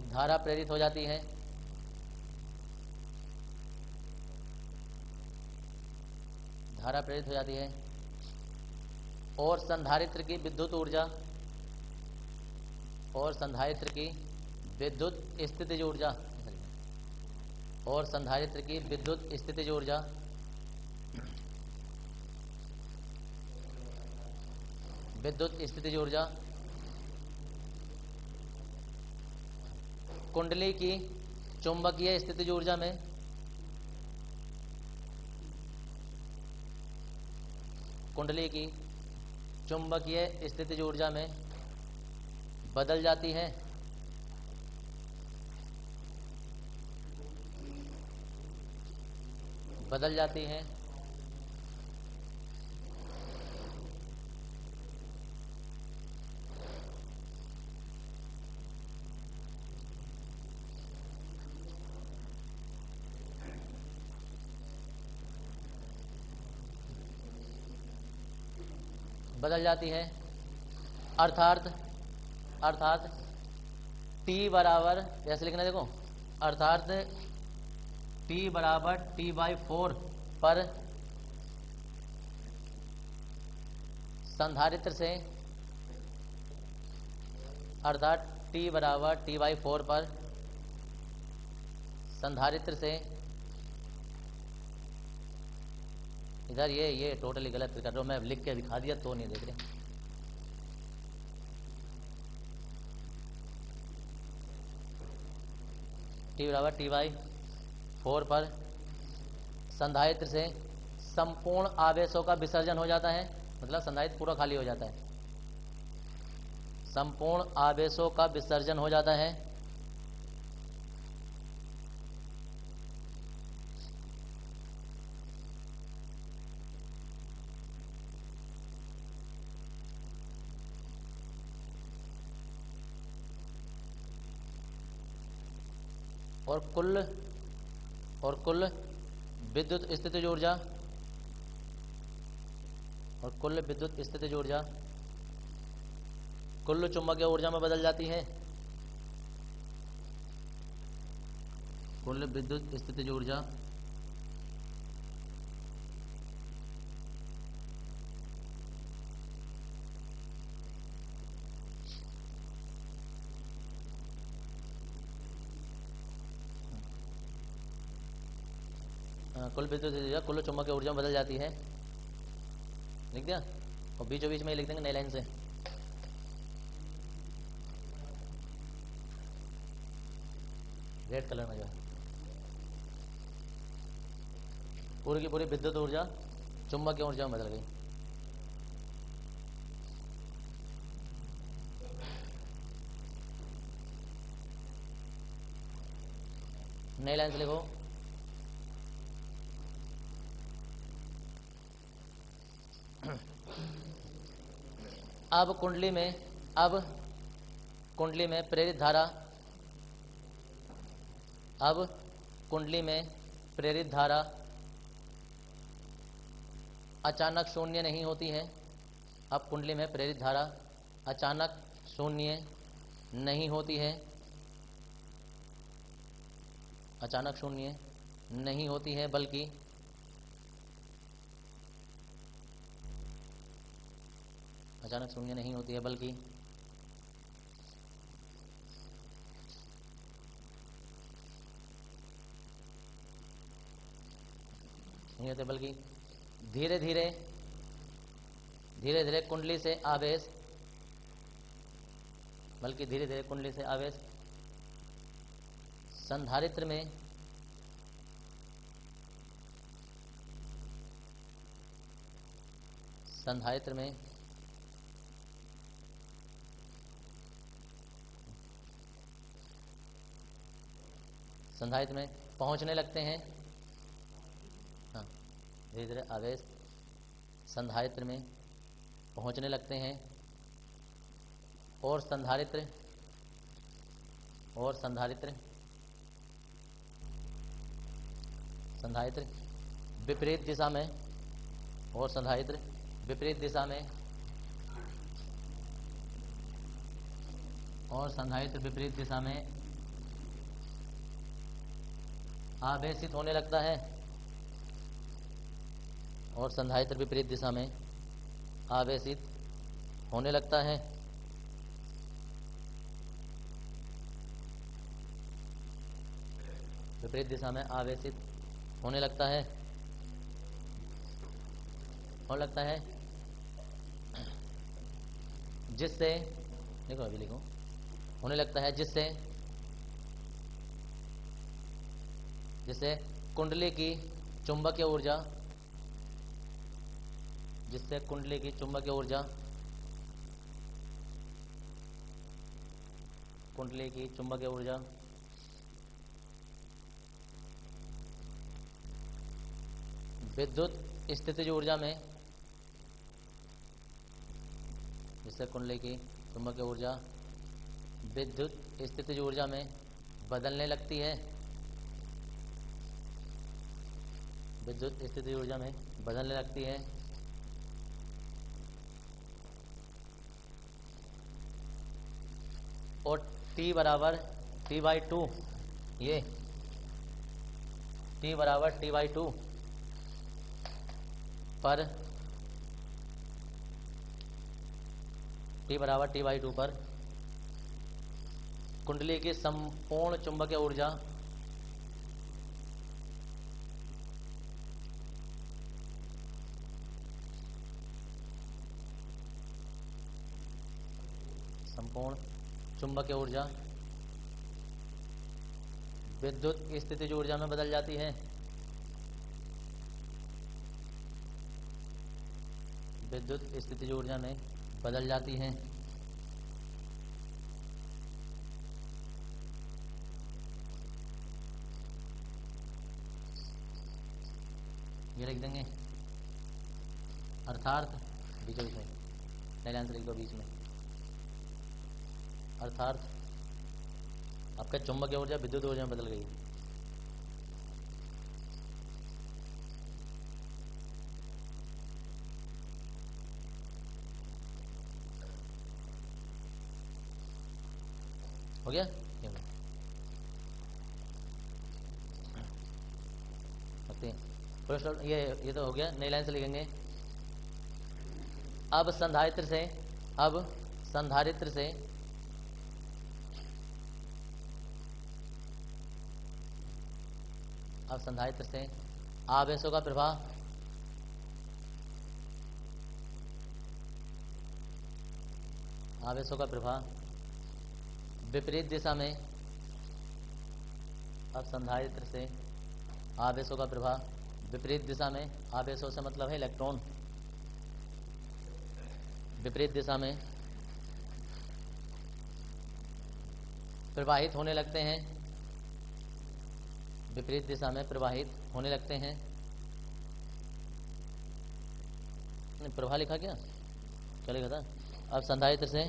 धारा प्रेरित हो जाती है और संधारित्र की विद्युत ऊर्जा और संधारित्र की विद्युत स्थितिज ऊर्जा कुंडली की चुंबकीय स्थितिज ऊर्जा में बदल जाती है। अर्थात T बराबर, जैसे लिखना देखो, अर्थात T बराबर T/4 पर संधारित्र से, अर्थात T बराबर T/4 पर संधारित्र से, इधर ये टोटली गलत कर रहा हूं मैं, लिख के दिखा दिया तो नहीं देख रहे। T बराबर T/4 पर संधारित्र से संपूर्ण आवेशों का विसर्जन हो जाता है, मतलब संधारित्र पूरा खाली हो जाता है, संपूर्ण आवेशों का विसर्जन हो जाता है। और कुल विद्युत स्थितिज ऊर्जा कुल चुंबकीय ऊर्जा में बदल जाती है। कुल विद्युत स्थितिज ऊर्जा कुल विद्युत ऊर्जा कुल चुंबकीय ऊर्जा में बदल जाती है, लिख दिया, और बीचों बीच में ही लिख देंगे नई लाइन से। रेड कलर में जो पूरी की पूरी विद्युत ऊर्जा चुंबकीय ऊर्जा में बदल गई। नई लाइन से लिखो। अब कुंडली में प्रेरित धारा, अब कुंडली में प्रेरित धारा अचानक शून्य नहीं होती है। अब कुंडली में प्रेरित धारा अचानक शून्य नहीं होती है, अचानक शून्य नहीं होती है, बल्कि अचानक शून्य नहीं होती है, बल्कि नहीं होते, बल्कि धीरे धीरे कुंडली से आवेश, बल्कि धीरे धीरे कुंडली से आवेश संधारित्र में पहुंचने लगते हैं। हाँ, धीरे धीरे आवेश संधारित्र में पहुंचने लगते हैं और संधारित्र विपरीत दिशा में, और संधारित्र विपरीत दिशा में, और संधारित्र विपरीत दिशा में आवेशित होने लगता है, और संधारित्र विपरीत दिशा में आवेशित होने लगता है। विपरीत दिशा में आवेशित होने लगता है, और लगता है जिससे, देखो अभी लिखो, होने लगता है जिससे कुंडली की चुंबकीय ऊर्जा, जिससे कुंडली की चुंबकीय ऊर्जा विद्युत स्थितिज ऊर्जा में, जिससे कुंडली की चुंबकीय ऊर्जा विद्युत स्थितिज ऊर्जा में बदलने लगती है, विद्युत स्थितिज ऊर्जा में बदलने लगती है। और T बराबर T/2, ये T बराबर T/2 पर, T बराबर T/2 पर कुंडली की संपूर्ण चुंबकीय ऊर्जा विद्युत स्थितिज ऊर्जा में बदल जाती है, विद्युत स्थितिज ऊर्जा में बदल जाती है। ये लिख देंगे, अर्थात बीच में पहले आंसर लिख दो बीच में, अर्थात आपका चुंबकीय ऊर्जा विद्युत ऊर्जा में बदल गई। हो गया? ये तो हो गया। नई लाइन से लिखेंगे, अब संधारित्र से आवेशों का प्रवाह विपरीत दिशा में, अब संधारित्र से आवेशों का प्रवाह विपरीत दिशा में, आवेशों से मतलब है इलेक्ट्रॉन, विपरीत दिशा में प्रवाहित होने लगते हैं, विपरीत दिशा में प्रवाहित होने लगते हैं। प्रवाह लिखा क्या लिखा था? अब संधारित्र से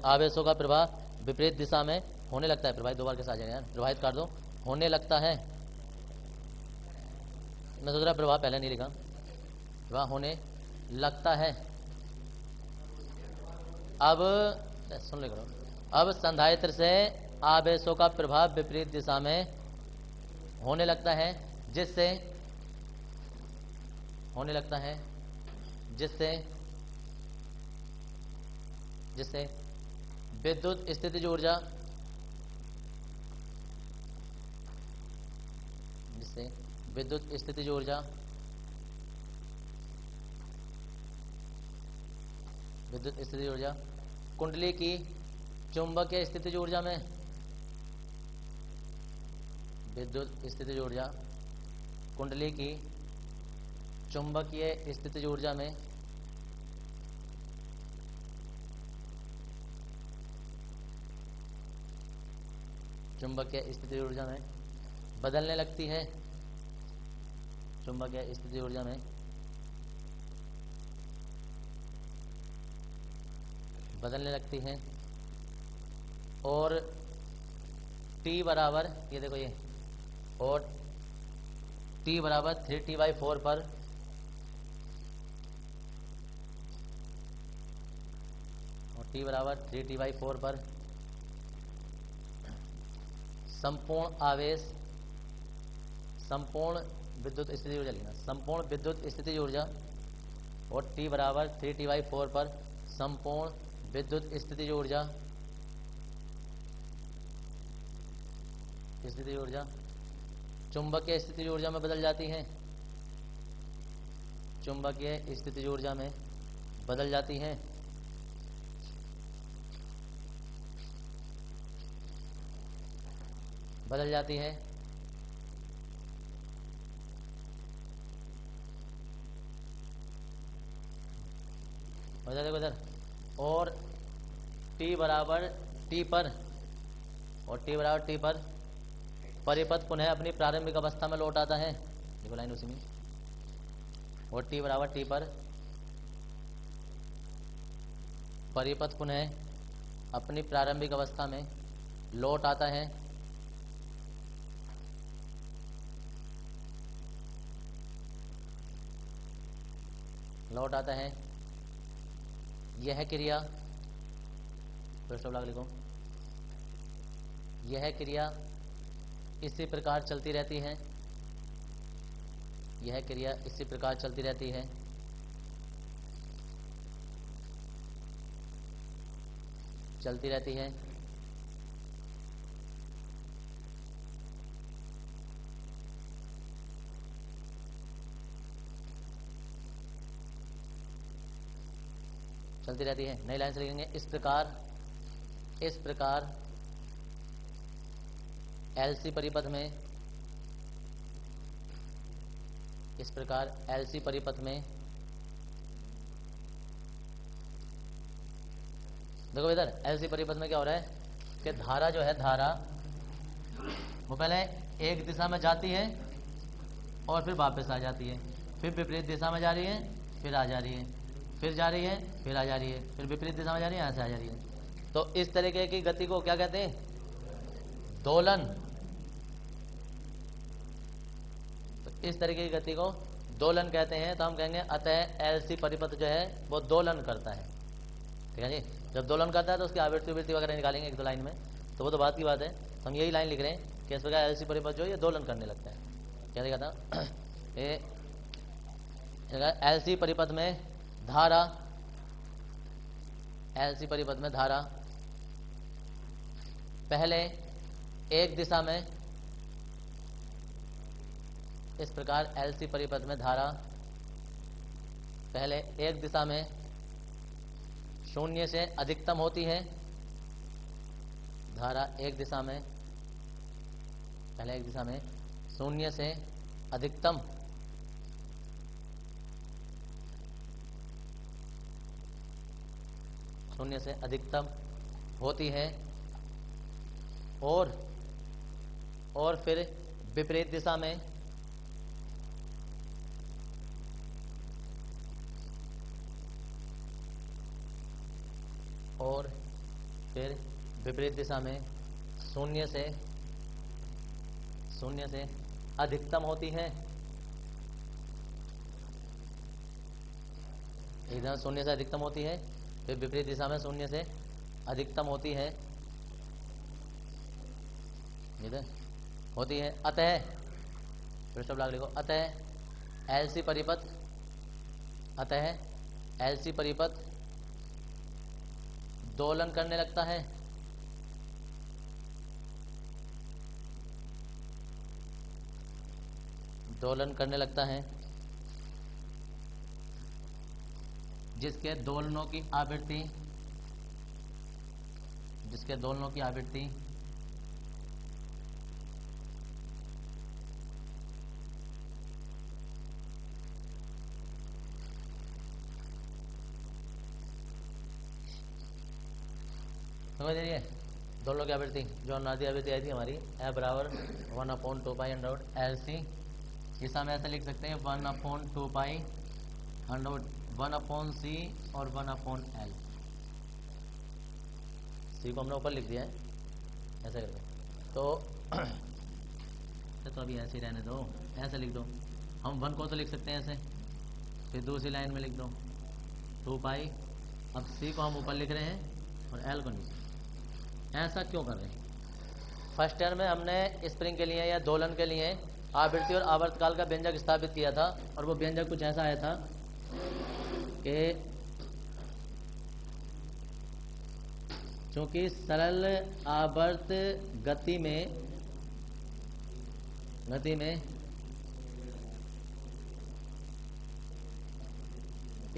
आवेशों का प्रवाह विपरीत दिशा में होने लगता है। प्रवाहित 2 बार कैसे आ जाएगा यार? प्रवाहित कर दो, होने लगता है। मैं सोच रहा प्रवाह पहले नहीं लिखा, प्रवाह होने लगता है। अब सुन ले करो, अब संधारित्र से आवेशों का प्रभाव विपरीत दिशा में होने लगता है, जिससे विद्युत स्थितिज ऊर्जा कुंडली की चुंबकीय स्थितिज ऊर्जा में कुंडली की चुंबकीय स्थितिज ऊर्जा में बदलने लगती है। चुंबकीय स्थितिज ऊर्जा में बदलने लगती है और T बराबर, ये देखो ये, और T बराबर 3T/4 पर संपूर्ण विद्युत स्थितिज ऊर्जा लिखना, संपूर्ण विद्युत स्थितिज ऊर्जा, और T बराबर 3T/4 पर संपूर्ण विद्युत स्थितिज ऊर्जा चुंबकीय स्थितिज ऊर्जा में बदल जाती है। चुंबकीय स्थितिज ऊर्जा में बदल जाती है। देखो इधर, और T बराबर T पर परिपथ पुनः अपनी प्रारंभिक अवस्था में लौट आता है। देखो लाइन उसी में, और T बराबर T पर परिपथ पुनः अपनी प्रारंभिक अवस्था में लौट आता है। यह क्रिया, लिखो, यह क्रिया इसी प्रकार चलती रहती है। नई लाइन से लिखेंगे, इस प्रकार LC परिपथ में, देखो इधर LC परिपथ में क्या हो रहा है कि धारा जो है, वो पहले एक दिशा में जाती है और फिर वापस आ जाती है, फिर विपरीत दिशा में जा रही है, फिर आ जा रही है, फिर जा रही है, फिर आ जा रही है, फिर विपरीत दिशा में जा रही है, यहाँ से आ जा रही है। तो इस तरीके की गति को क्या कहते हैं? दोलन। तो इस तरीके की गति को दोलन कहते हैं। तो हम कहेंगे अतः LC परिपथ जो है वो दोलन करता है। ठीक है जी, जब दोलन करता है तो उसकी आवृत्ति वगैरह निकालेंगे 1-2 लाइन में, तो वो तो बात की बात है। तो हम यही लाइन लिख रहे हैं कि इस प्रकार LC परिपथ जो है ये दोलन करने लगता है। क्या लिखा था? LC परिपथ में धारा पहले एक दिशा में, इस प्रकार LC परिपथ में धारा पहले एक दिशा में 0 से अधिकतम होती है। धारा एक दिशा में, पहले एक दिशा में 0 से अधिकतम होती है, और और फिर विपरीत दिशा में, और फिर विपरीत दिशा में शून्य से अधिकतम होती है। इधर शून्य से अधिकतम होती है, फिर विपरीत दिशा में शून्य से अधिकतम होती है, इधर होती है। अतः पृष्ठ ब्लॉक लिखो, अतः एलसी परिपथ दोलन करने लगता है। दोलन करने लगता है जिसके दोलनों की आवृत्ति समझ रही दोलनों की आवृत्ति जो नादी आवृत्ति आई थी हमारी, ए बराबर 1/2 अंडर एल सी। इस हम ऐसे लिख सकते हैं 1/2 अंडर 1/c और 1/l। सी को हमने ऊपर लिख दिया है ऐसे करके, तो अभी ऐसे ही रहने दो, ऐसे लिख दो। हम 1 को तो लिख सकते हैं ऐसे, फिर दूसरी लाइन में लिख दो 2 अब सी को हम ऊपर लिख रहे हैं और एल को नीचे। ऐसा क्यों कर रहे हैं? फर्स्ट ईयर में हमने स्प्रिंग के लिए या दोलन के लिए आवृत्ति और आवर्तकाल का व्यंजक स्थापित किया था, और वो व्यंजक कुछ ऐसा आया था कि चूंकि सरल आवर्त गति में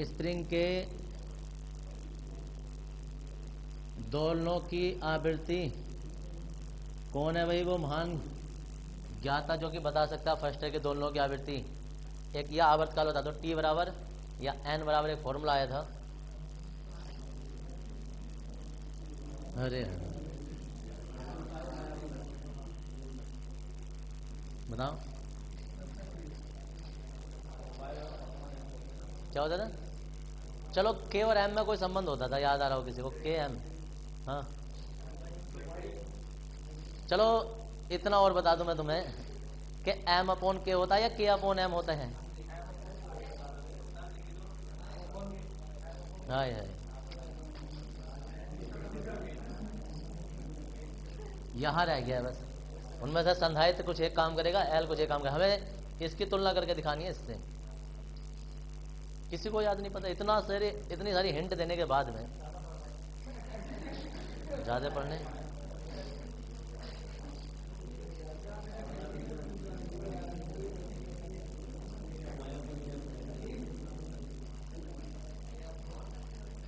स्प्रिंग के दोलनों की आवृत्ति कौन है भाई? वो महान ज्ञाता जो कि बता सकता है फर्स्ट ईयर के दोलनों की आवृत्ति। एक यह आवर्तकाल होता, तो टी बराबर या एन बराबर एक फॉर्मूला आया था। अरे बताओ क्या होता था? चलो के और एम में कोई संबंध होता था, याद आ रहा हो किसी को? के एम, हाँ चलो इतना और बता दूं मैं तुम्हें कि एम अपॉन के होता है या के अपॉन एम होता है? हाय हाय, यहाँ रह गया बस। उनमें से संधारित्र कुछ एक काम करेगा, एल कुछ एक काम करेगा। हमें इसकी तुलना करके दिखानी है इससे। किसी को याद नहीं पता, इतनी सारी हिंट देने के बाद में ज्यादा पढ़ने।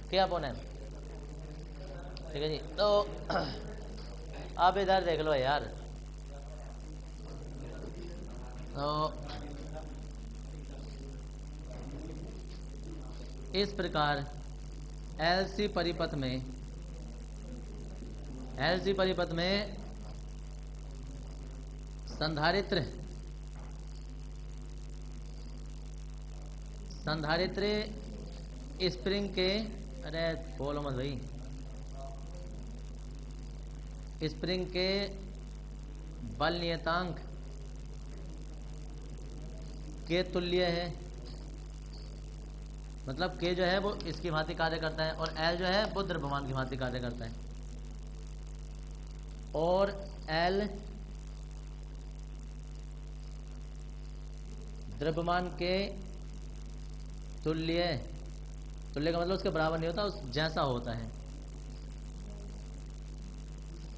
क्या अपॉन एम, ठीक है जी। तो आप इधर देख लो यार, तो इस प्रकार एलसी परिपथ में संधारित्र स्प्रिंग के, अरे बोलो मत भाई, स्प्रिंग के बल नियतांक के तुल्य है। मतलब के जो है वो इसकी भांति कार्य करता है, और एल जो है वो द्रव्यमान की भांति कार्य करता है, और एल द्रव्यमान के तुल्य का मतलब उसके बराबर नहीं होता, उस जैसा होता है,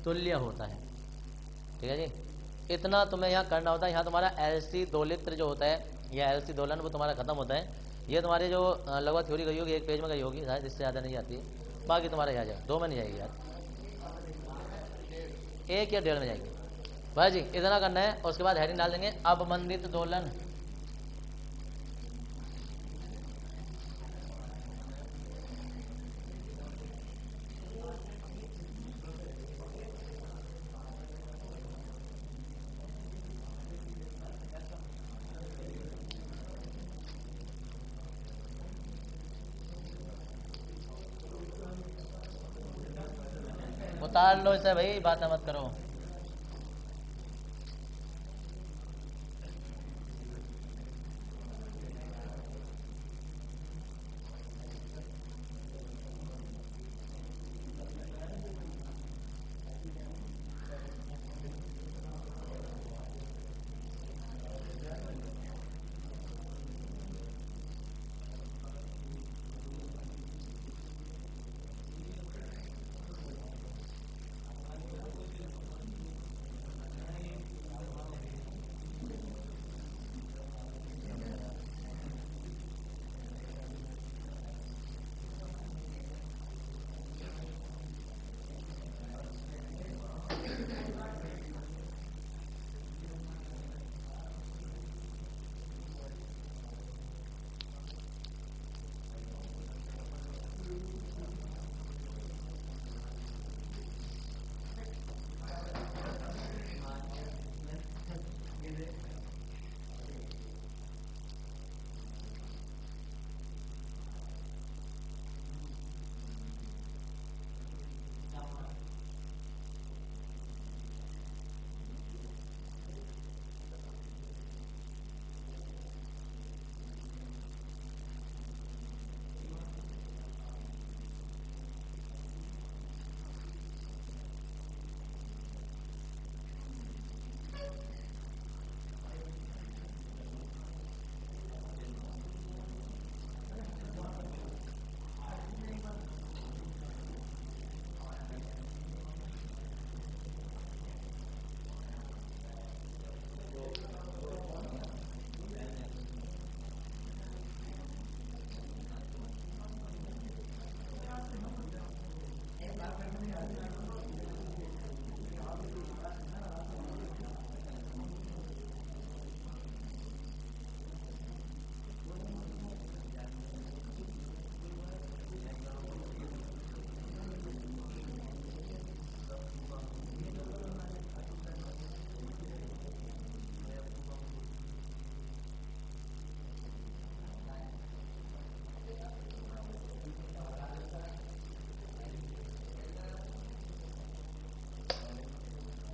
तुल्य होता है। ठीक है जी, इतना तुम्हें यहाँ करना होता है। यहाँ तुम्हारा एलसी दोलित्र जो होता है या एलसी दोलन वो तुम्हारा खत्म होता है। ये तुम्हारे जो लगभग थ्योरी गई होगी, एक पेज में गई होगी शायद, इससे ज़्यादा नहीं आती है। बाकी तुम्हारा यहाँ जाए 2 में नहीं जाएगी यार, 1 या 1.5 में जाएगी। भाई जी इतना करना है, उसके बाद हेडिंग डाल देंगे अवमंदित दोलन। उतार लो इसे भाई, बातें मत करो।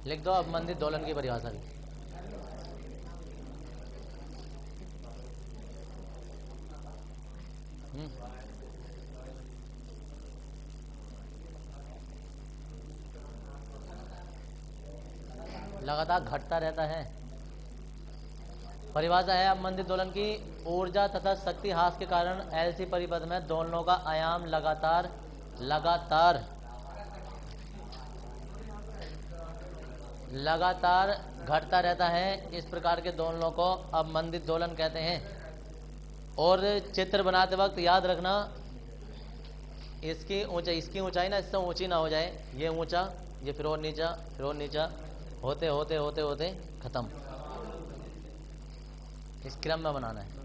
लिख दो अब मंदिर दोलन की परिभाषा भी। लगातार घटता रहता है। परिभाषा है अब मंदिर दोलन की, ऊर्जा तथा शक्ति ह्रास के कारण एलसी परिपथ में दोलनों का आयाम लगातार घटता रहता है। इस प्रकार के दोलनों को अब मंदिर दोलन कहते हैं। और चित्र बनाते वक्त याद रखना, इसकी ऊंचाई ना इससे ऊंची ना हो जाए। ये ऊंचा, ये फिर और नीचा होते होते खत्म। इस क्रम में बनाना है।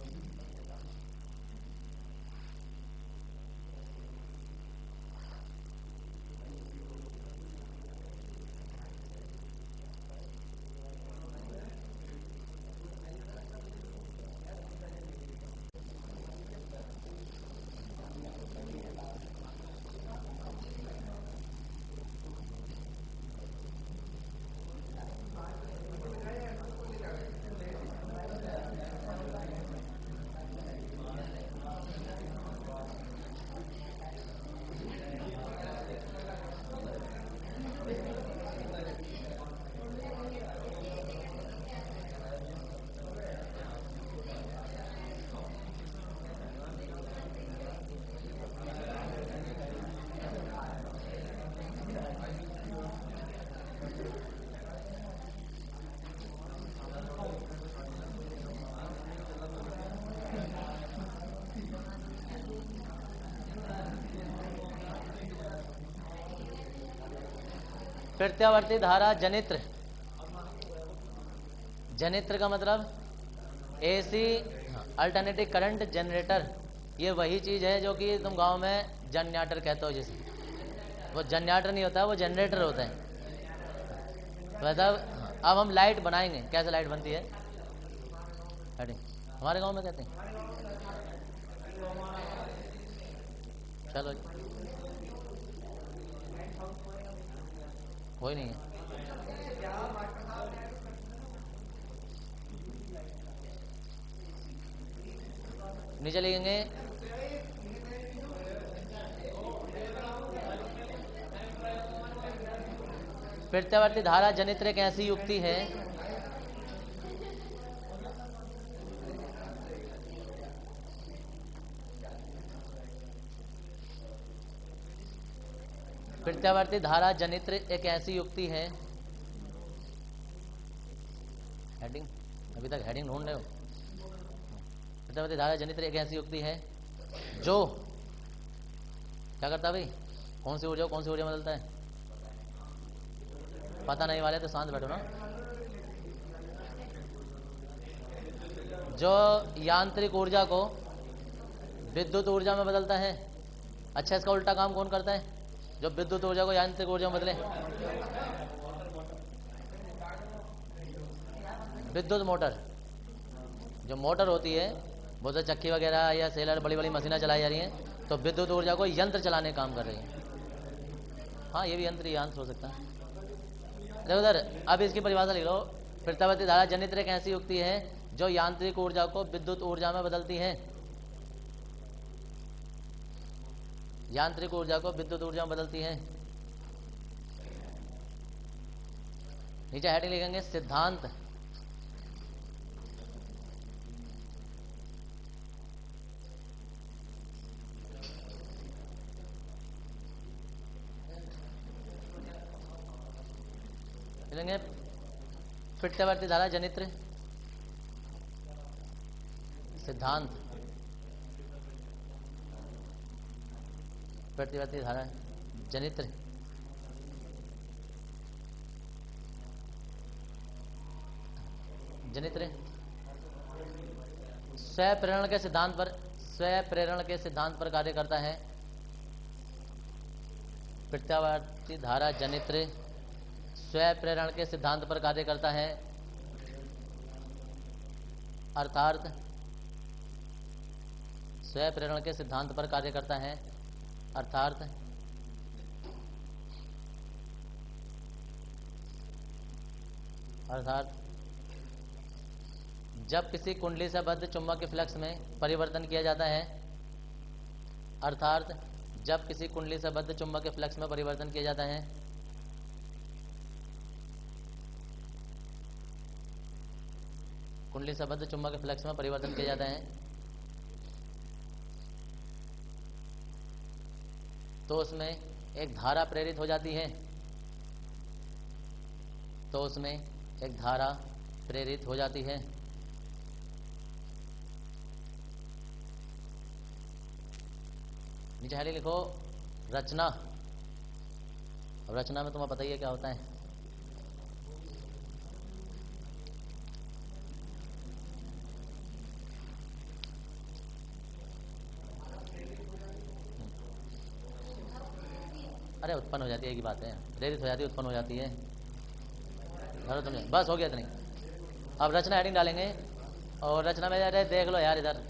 प्रत्यावर्ती धारा जनित्र। जनित्र का मतलब एसी अल्टरनेटिव करंट जनरेटर। ये वही चीज है जो कि तुम गांव में जनरेटर कहते हो। जिसे वो जनरेटर नहीं होता, वो जनरेटर होता है। मतलब अब हम लाइट बनाएंगे। कैसे लाइट बनती है? हमारे गांव में कहते हैं। चलो कोई नहीं है। नीचे लिखेंगे प्रत्यावर्ती धारा जनित्र एक ऐसी युक्ति है प्रत्यावर्ती धारा जनित्र एक ऐसी युक्ति है। हेडिंग अभी तक हेडिंग ढूंढ रहे हो। प्रत्यावर्ती धारा जनित्र एक ऐसी युक्ति है जो क्या करता है भाई, कौन सी ऊर्जा में बदलता है? पता नहीं वाले तो शांत बैठो ना। जो यांत्रिक ऊर्जा को विद्युत ऊर्जा में बदलता है। अच्छा, इसका उल्टा काम कौन करता है? जो विद्युत ऊर्जा को यांत्रिक ऊर्जा में बदले। विद्युत मोटर, जो मोटर होती है बहुत से चक्की वगैरह या सेलर बड़ी बड़ी मशीनें चलाई जा रही हैं, तो विद्युत ऊर्जा को यंत्र चलाने का काम कर रही है। हाँ, ये भी यंत्र हो सकता है। देखो उधर, अब इसकी परिभाषा लिख लो। प्रत्यावर्ती धारा जनित्र एक ऐसी युक्ति है जो यांत्रिक ऊर्जा को विद्युत ऊर्जा में बदलती है। यांत्रिक ऊर्जा को विद्युत ऊर्जा में बदलती है। नीचे हेडिंग लिखेंगे सिद्धांत। लिखेंगे प्रत्यावर्ती धारा जनित्र सिद्धांत। प्रत्यावर्ती धारा जनित्र स्वप्रेरण के सिद्धांत पर कार्य करता है। प्रत्यावर्ती धारा जनित्र स्वप्रेरण के सिद्धांत पर कार्य करता है, अर्थात स्वप्रेरण के सिद्धांत पर कार्य करता है, अर्थात जब किसी कुंडली से बद्ध चुंबक के फ्लक्स में परिवर्तन किया जाता है, अर्थात जब किसी कुंडली से बद्ध चुंबक के फ्लक्स में परिवर्तन किया जाता है, कुंडली से बद्ध चुंबक के फ्लक्स में परिवर्तन किया जाता है, तो उसमें एक धारा प्रेरित हो जाती है। नीचे हेडिंग लिखो रचना। अब रचना में तुम्हें पता ही है क्या होता है। अरे उत्पन्न हो जाती है, की बात है, प्रेरित हो जाती है, उत्पन्न हो जाती है। तुमने बस हो गया इतनी। अब रचना हेडिंग डालेंगे और रचना में अरे देख लो यार इधर,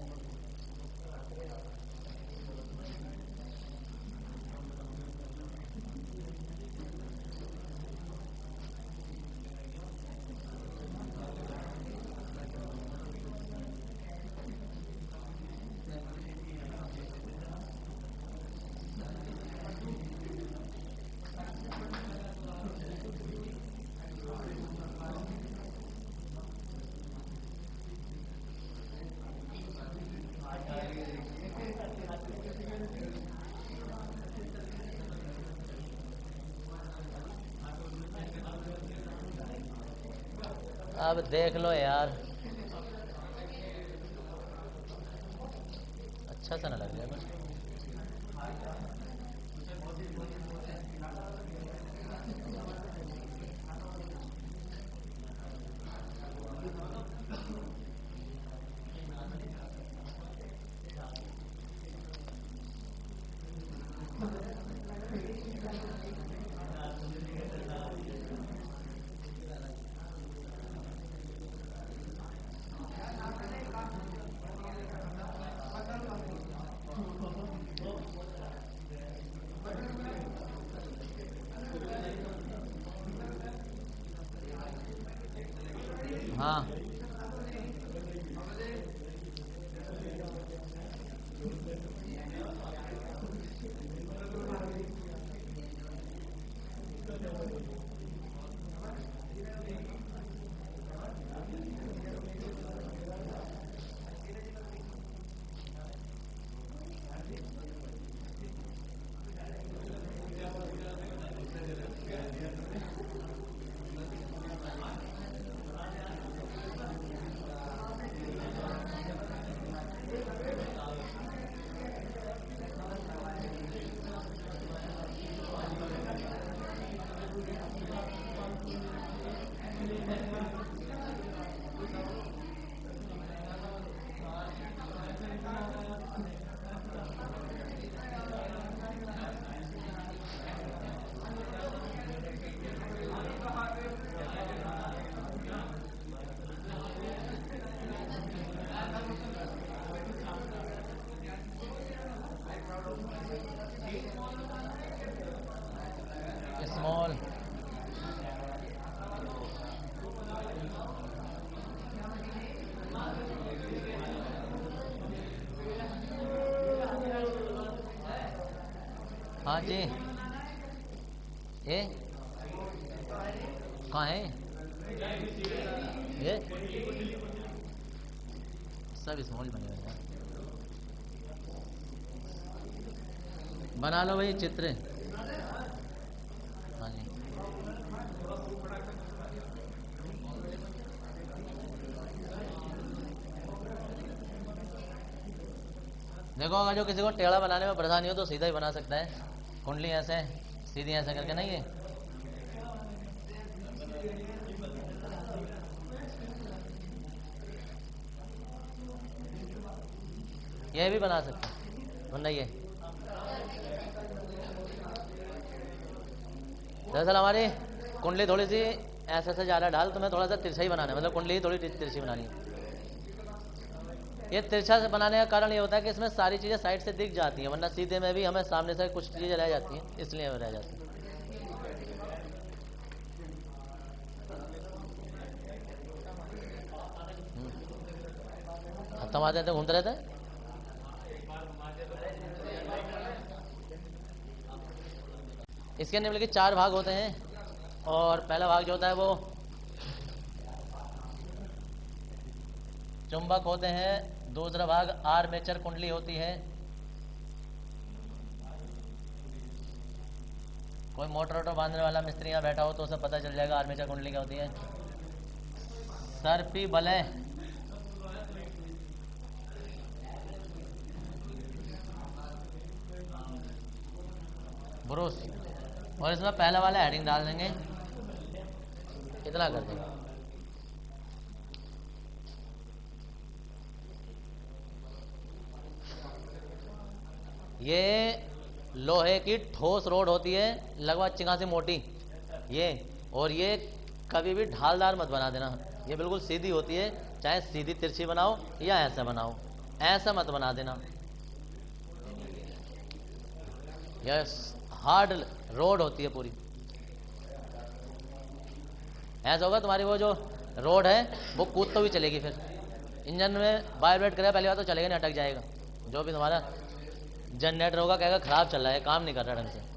अब देख लो यार, अच्छा सा ना लग रहा है। हाँ स्मॉल हाँ जी ये कहाँ है ये सब स्मॉल बने हुए हैं। बना लो भाई चित्र। हाँ जी देखो अगर जो किसी को टेढ़ा बनाने में परेशानी हो तो सीधा ही बना सकता है। कुंडली ऐसे सीधी ऐसे करके नहीं है। ये भी बना सकते हैं वरना ये दरअसल हमारी कुंडली थोड़ी सी ऐसे से ज़्यादा ढाल, तुम्हें थोड़ा सा तिरछा ही बनाना है, मतलब कुंडली थोड़ी तिरछी बनानी है। ये तिरछा से बनाने का कारण ये होता है कि इसमें सारी चीज़ें साइड से दिख जाती हैं, वरना सीधे में भी हमें सामने से कुछ चीज़ें रह जाती हैं, इसलिए रह जाती हैं। खत्म आते थे घूमते रहते हैं। इसके निम्न के 4 भाग होते हैं और पहला भाग जो होता है वो चुंबक होते हैं, दूसरा भाग आर्मेचर कुंडली होती है। कोई मोटर वोटर बांधने वाला मिस्त्री यहाँ बैठा हो तो उसे पता चल जाएगा आर्मेचर कुंडली क्या होती है। सर्पी बलय ब्रूस, और इसमें पहला वाला हेडिंग डाल देंगे, इतना कर देंगे। ये लोहे की ठोस रोड होती है, लगभग चिंगा से मोटी ये, और ये कभी भी ढालदार मत बना देना, ये बिल्कुल सीधी होती है, चाहे सीधी तिरछी बनाओ या ऐसा बनाओ, ऐसा मत बना देना। यस हार्ड रोड होती है पूरी। ऐसा होगा तुम्हारी वो जो रोड है वो कूद तो भी चलेगी, फिर इंजन में वाइब्रेट करेगा पहली बार तो चलेगा नहीं, अटक जाएगा। जो भी तुम्हारा जनरेटर होगा कहेगा खराब चल रहा है, काम नहीं कर रहा ढंग से।